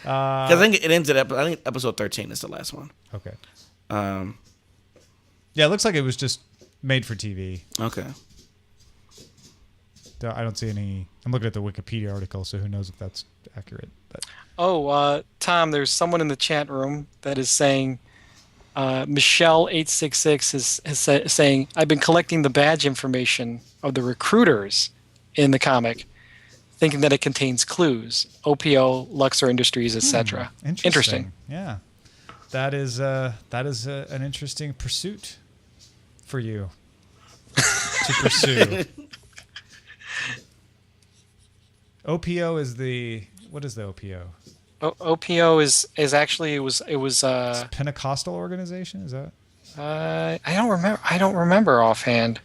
I think it ends at I think episode 13 is the last one. Okay. Yeah, it looks like it was just made for TV. Okay. I don't see any. I'm looking at the Wikipedia article, so who knows if that's accurate. But Tom, there's someone in the chat room that is saying Michelle866 is saying, I've been collecting the badge information of the recruiters in the comic, thinking that it contains clues, OPO, Luxor Industries, etc. Interesting. Yeah, that is an interesting pursuit for you to pursue. OPO is what is the OPO? OPO is actually it was It's a Pentecostal organization, is that? I don't remember offhand.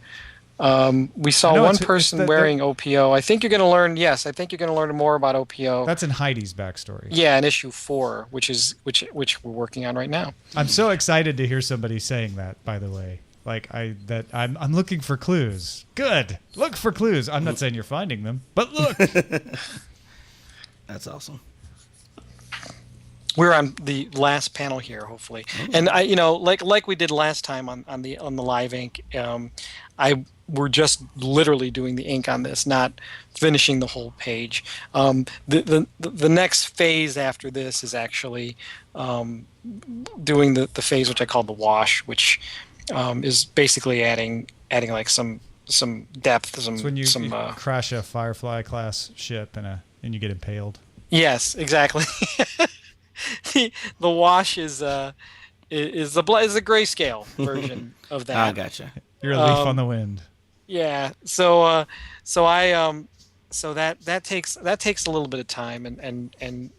We saw one person wearing OPO. I think you're going to learn. Yes, I think you're going to learn more about OPO. That's in Heidi's backstory. Yeah, in issue 4, which we're working on right now. I'm so excited to hear somebody saying that. By the way, I'm looking for clues. Good, look for clues. I'm not saying you're finding them, but look. That's awesome. We're on the last panel here, hopefully, and like we did last time on the live ink. We're just literally doing the ink on this, not finishing the whole page. The next phase after this is actually doing the phase which I call the wash, which is basically adding like some depth. It's when you crash a Firefly class ship and you get impaled. Yes, exactly. The wash is a grayscale version of that. I gotcha. You're a leaf on the wind. Yeah. So that takes a little bit of time, and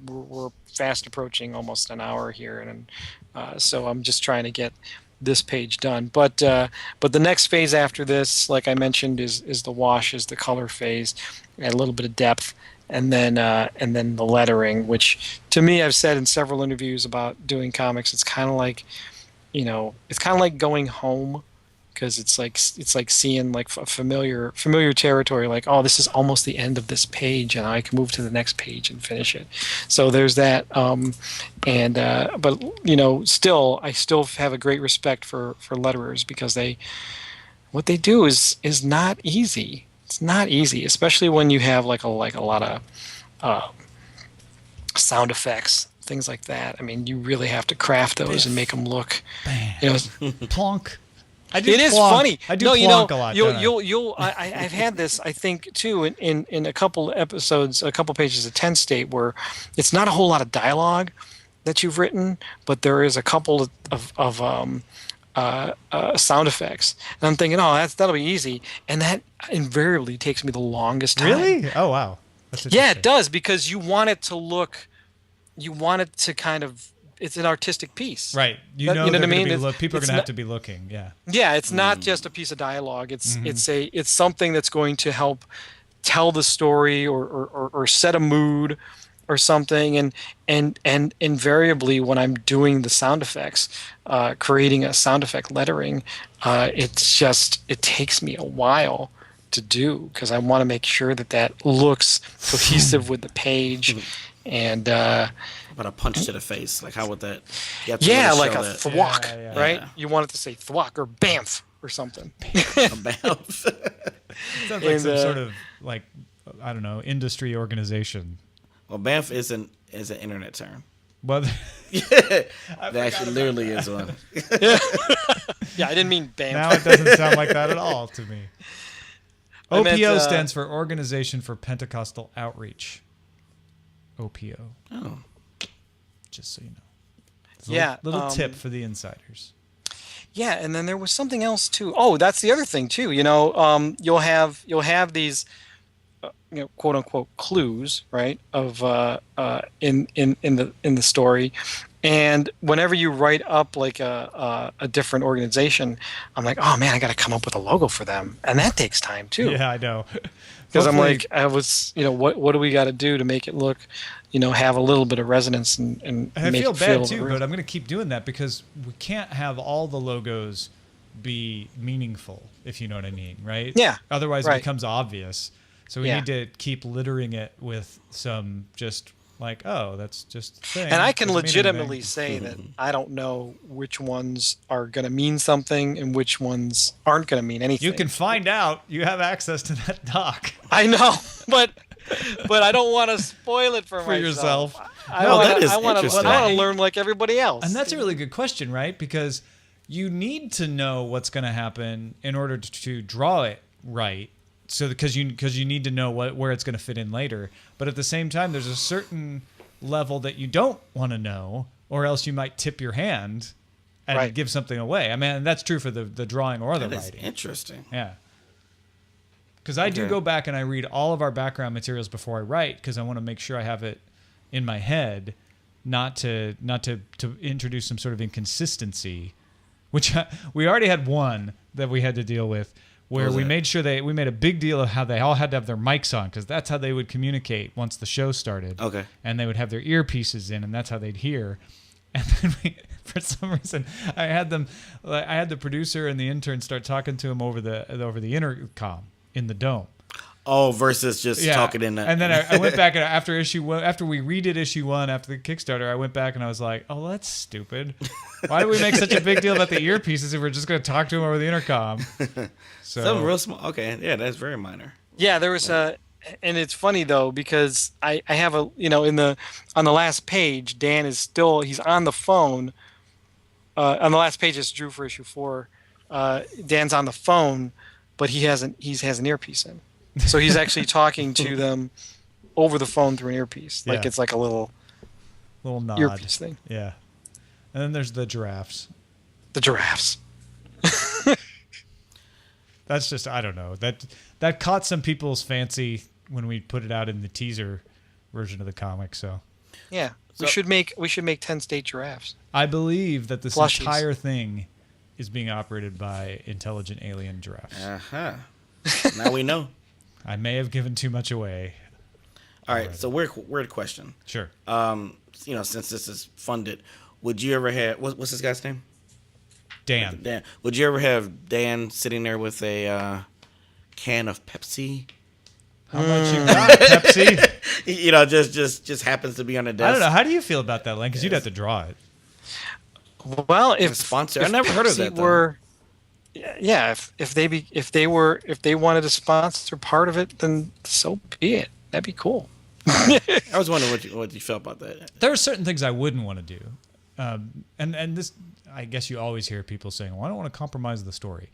we're fast approaching almost an hour here, and so I'm just trying to get this page done. But the next phase after this, like I mentioned, is the wash, is the color phase, and a little bit of depth. And then the lettering, which to me, I've said in several interviews about doing comics, it's kind of like, it's kind of like going home, because it's like seeing like a familiar territory. Like, oh, this is almost the end of this page, and I can move to the next page and finish it. So there's that. But I still have a great respect for letterers, because what they do is not easy. It's not easy, especially when you have like a lot of sound effects, things like that. I mean, you really have to craft those and make them look. Plonk. It is funny. I do plonk a lot. I've had this, I think, too, in a couple episodes, a couple pages of TenState, where it's not a whole lot of dialogue that you've written, but there is a couple of sound effects, and I'm thinking, that'll be easy, and that invariably takes me the longest time. Really? Oh wow. Yeah, it does, because you want it to kind of, it's an artistic piece, right? You know what I mean? People are going to have to be looking. Yeah, it's not just a piece of dialogue. It's something that's going to help tell the story or set a mood or something, and invariably when I'm doing the sound effects, creating a sound effect lettering, it takes me a while to do, because I want to make sure that looks cohesive with the page, and about a punch to the face, like how would that? Yeah, like a thwack, right? You want it to say thwack or bamf or something. Bamf. Sounds like some sort of, like, I don't know, industry organization. Well, Banff is an internet term. Well, that actually literally is one. Yeah, I didn't mean Banff. Now it doesn't sound like that at all to me. OPO stands for Organization for Pentecostal Outreach. OPO. Oh. Just so you know. It's a little tip for the insiders. Yeah, and then there was something else too. Oh, that's the other thing too. You'll have these quote unquote clues, right, of in the story, and whenever you write up like a different organization, I'm like, oh man, I got to come up with a logo for them, and that takes time too. Yeah, I know. Because I'm like, what do we got to do to make it look, have a little bit of resonance and I make feel it bad too, but I'm going to keep doing that, because we can't have all the logos be meaningful, if you know what I mean, right? Yeah. Otherwise, right. It becomes obvious. So we need to keep littering it with some just like, oh, that's just a thing. And I can legitimately say that I don't know which ones are going to mean something and which ones aren't going to mean anything. You can find out. You have access to that doc. I know, but I don't want to spoil it for myself. yourself. that is I want interesting. to learn like everybody else. And that's a really good question, right? Because you need to know what's going to happen in order to draw it right. So because you need to know where it's going to fit in later. But at the same time, there's a certain level that you don't want to know, or else you might tip your hand and give something away. I mean, that's true for the drawing or the That is writing. interesting. Yeah. Because I do go back and I read all of our background materials before I write, because I want to make sure I have it in my head, not to introduce some sort of inconsistency, which we already had one that we had to deal with, where we made sure we made a big deal of how they all had to have their mics on, because that's how they would communicate once the show started. Okay. And they would have their earpieces in, and that's how they'd hear. And then for some reason, I had the producer and the intern start talking to him over the intercom in the dome. Oh, versus just talking in that. And then I went back and after we redid issue 1 after the Kickstarter, I went back and I was like, oh, that's stupid. Why do we make such a big deal about the earpieces if we're just going to talk to him over the intercom? So something real small. Okay, yeah, that's very minor. Yeah, there was and it's funny though, because I have on the last page, Dan is he's on the phone. On the last page, it's Drew for issue 4. Dan's on the phone, but he has an earpiece in. So he's actually talking to them over the phone through an earpiece. Like it's like a little nod. Earpiece thing. Yeah. And then there's the giraffes. The giraffes. That's just, I don't know. That caught some people's fancy when we put it out in the teaser version of the comic, so. Yeah. We should make TenState giraffes. I believe that this Plushies. entire thing is being operated by intelligent alien giraffes. Uh-huh. Now we know. I may have given too much away. All right, so weird question. Sure. Since this is funded, would you ever have what's this guy's name? Dan. Would you ever have Dan sitting there with a can of Pepsi? How much you got, Pepsi? just happens to be on a desk. I don't know. How do you feel about that, Len? Because you'd have to draw it. Well, if sponsor, if I never heard of Pepsi that. If they wanted to sponsor part of it, then so be it. That'd be cool. I was wondering what you felt about that. There are certain things I wouldn't want to do, and this, I guess you always hear people saying, "Well, I don't want to compromise the story."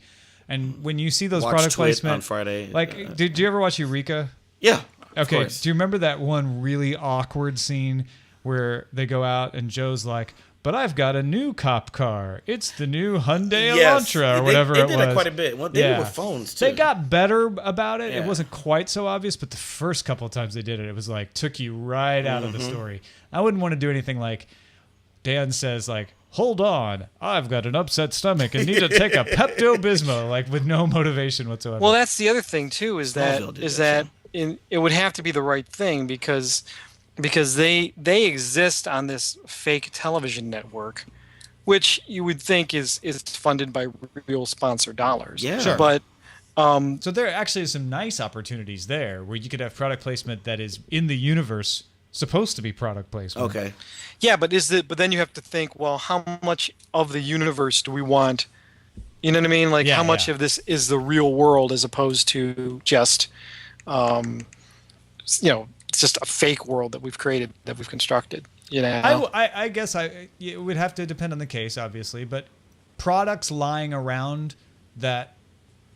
And when you see those Watch product Twit placement on Friday, like, did you ever watch Eureka? Yeah. Okay. Of course. Do you remember that one really awkward scene where they go out and Joe's like, "But I've got a new cop car. It's the new Hyundai Elantra," or whatever it was. They did it quite a bit. Well, they did it with phones too. They got better about it. Yeah. It wasn't quite so obvious, but the first couple of times they did it, it was like took you right out of the story. I wouldn't want to do anything like Dan says, like, "Hold on, I've got an upset stomach and need to take a Pepto-Bismol," like with no motivation whatsoever. Well, that's the other thing too. Smallville did that, It would have to be the right thing because they exist on this fake television network, which you would think is funded by real sponsor dollars. Yeah. Sure. But so there actually is some nice opportunities there where you could have product placement that is in the universe supposed to be product placement. Okay. yeah, but then you have to think, well, how much of the universe do we want? You know what I mean? Like how much of this is the real world as opposed to just it's just a fake world that we've created, that we've constructed. You know, I guess it would have to depend on the case, obviously, but products lying around that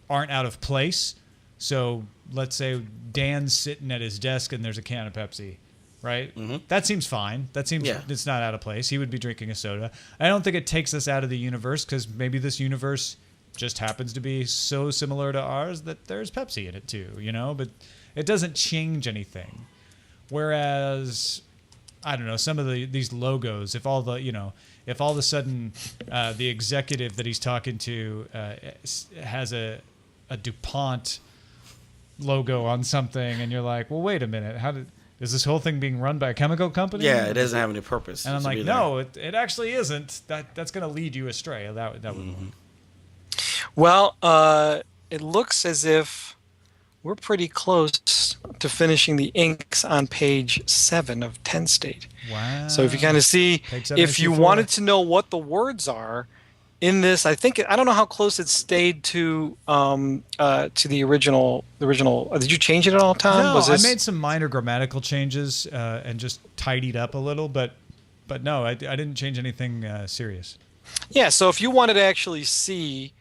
aren't out of place. So let's say Dan's sitting at his desk and there's a can of Pepsi, right? Mm-hmm. That seems fine. That seems it's not out of place. He would be drinking a soda. I don't think it takes us out of the universe because maybe this universe just happens to be so similar to ours that there's Pepsi in it too, but it doesn't change anything. Whereas, I don't know, some of these logos, if all of a sudden the executive that he's talking to has a DuPont logo on something, and you're like, well, wait a minute, is this whole thing being run by a chemical company? Yeah, it doesn't have any purpose. And I'm like, no, it actually isn't. That's going to lead you astray. That would Mm-hmm. Well, it looks as if we're pretty close to finishing the inks on page 7 of TenState. Wow. So if you kind of see, Page 7, if you issue 4. wanted to know what the words are, in this, I don't know how close it stayed to the original. Did you change it at all, Tom? No, Was this... I made some minor grammatical changes and just tidied up a little, but no, I didn't change anything serious. Yeah, so if you wanted to actually see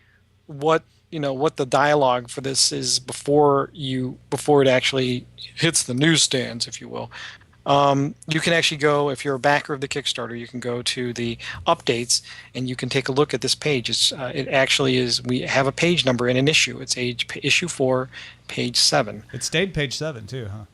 what what the dialogue for this is before it actually hits the newsstands, if you will, you can actually go, if you're a backer of the Kickstarter, you can go to the updates and you can take a look at this page. It actually is. We have a page number in an issue. It's issue 4, page 7. It stayed page 7 too, huh?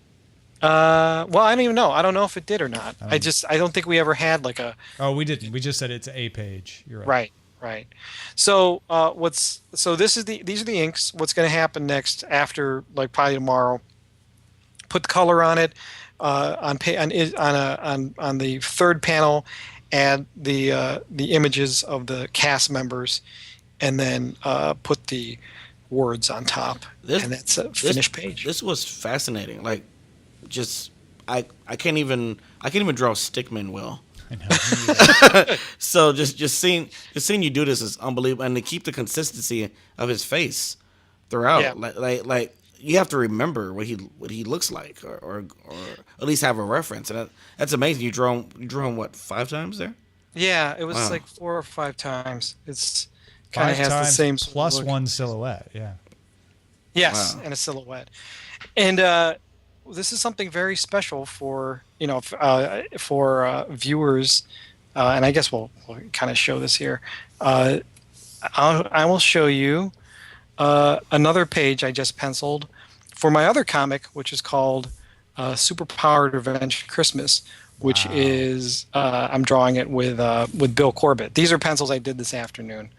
Well, I don't even know. I don't know if it did or not. I don't think we ever had like a. Oh, we didn't. We just said it's a page. You're right. Right. So these are the inks. What's going to happen next after, like, probably tomorrow? Put the color on it on the third panel, add the images of the cast members, and then put the words on top. And that's a finished page. This was fascinating. Like, just I can't even draw stickman well. I know. So just seeing you do this is unbelievable, and to keep the consistency of his face throughout, Yeah. like you have to remember what he looks like, or at least have a reference, and that's amazing. You drew him what, 5 times there? Yeah, it was Wow. like 4 or 5 times. It's kind 5 of has the times same plus look. 1 silhouette. Yeah. Yes, Wow. and a silhouette. And this is something very special for viewers, and I guess we'll kind of show this here. I will show you another page I just penciled for my other comic, which is called Superpowered Revenge Christmas, which is I'm drawing it with Bill Corbett. These are pencils I did this afternoon.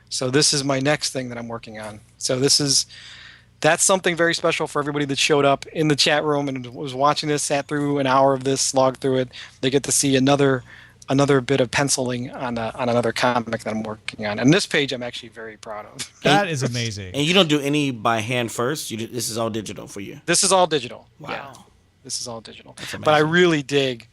So this is my next thing that I'm working on. So that's something very special for everybody that showed up in the chat room and was watching this, sat through an hour of this, logged through it. They get to see another bit of penciling on another comic that I'm working on. And this page I'm actually very proud of. That is amazing. And you don't do any by hand first. This is all digital for you. This is all digital. Wow. Yeah, this is all digital. amazing. But I really dig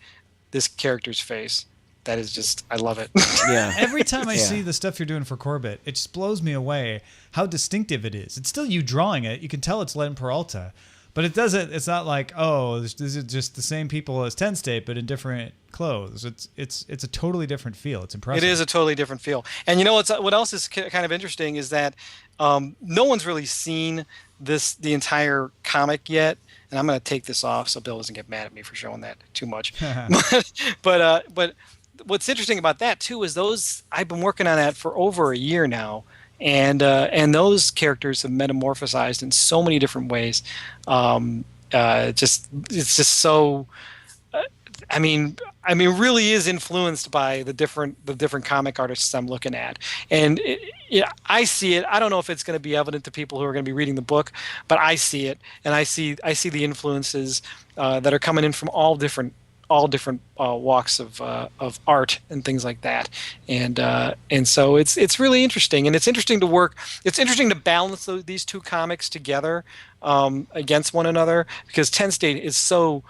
this character's face. That is just, I love it. Yeah. Every time I Yeah. see the stuff you're doing for Corbett, it just blows me away how distinctive it is. It's still you drawing it. You can tell it's Len Peralta, but it doesn't. It's not like, oh, this is just the same people as TenState, but in different clothes. It's a totally different feel. It's impressive. It is a totally different feel. And you know what else is kind of interesting is that no one's really seen the entire comic yet. And I'm going to take this off so Bill doesn't get mad at me for showing that too much. but what's interesting about that too is I've been working on that for over a year now, and those characters have metamorphosized in so many different ways. It's just so. I mean, really is influenced by the different comic artists I'm looking at, and I see it. I don't know if it's going to be evident to people who are going to be reading the book, but I see it, and I see the influences that are coming in from all different walks of art and things like that, and so it's really interesting, and it's interesting to work. It's interesting to balance these two comics together against one another, because TenState is so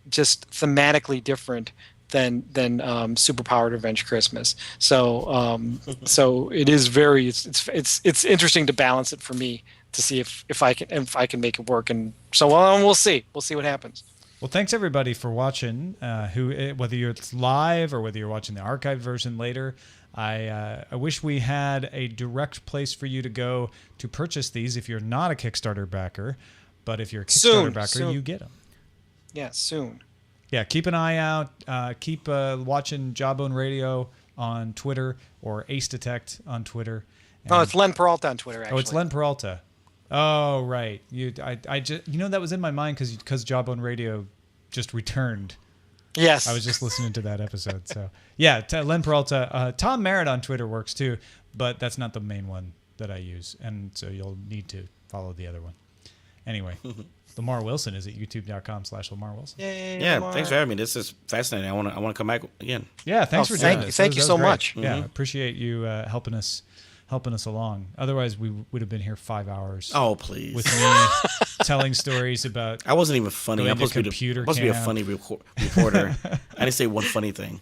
just thematically different than Superpowered Revenge Christmas. So it is very it's interesting to balance it for me to see if I can make it work, and so we'll see what happens. Well, thanks everybody for watching. Whether it's live or whether you're watching the archived version later, I wish we had a direct place for you to go to purchase these if you're not a Kickstarter backer. But if you're a Kickstarter backer, you get them. Yeah, soon. Yeah, keep an eye out. Keep watching Jawbone Radio on Twitter or Ace Detect on Twitter. Oh, it's Len Peralta on Twitter, actually. Oh, it's Len Peralta. Oh, right. I just that was in my mind because Jawbone Radio just returned. Yes. I was just listening to that episode. So yeah, Len Peralta. Tom Merritt on Twitter works too, but that's not the main one that I use, and so you'll need to follow the other one. Anyway, Lamar Wilson is at youtube.com/Lamar Wilson. Yay, Yeah, Lamar. thanks for having me. This is fascinating. I want to come back again. Yeah, thanks for doing this. Thank you That so was great. much. Yeah, appreciate you helping us along. Otherwise, we would have been here 5 hours. Oh, please. With me telling stories about. I wasn't even funny. going I'm to supposed to computer be a camp. funny reporter. I didn't say one funny thing.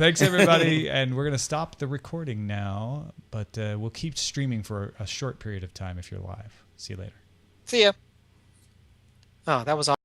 Thanks, everybody. And we're going to stop the recording now, but we'll keep streaming for a short period of time if you're live. See you later. See ya. Oh, that was awesome.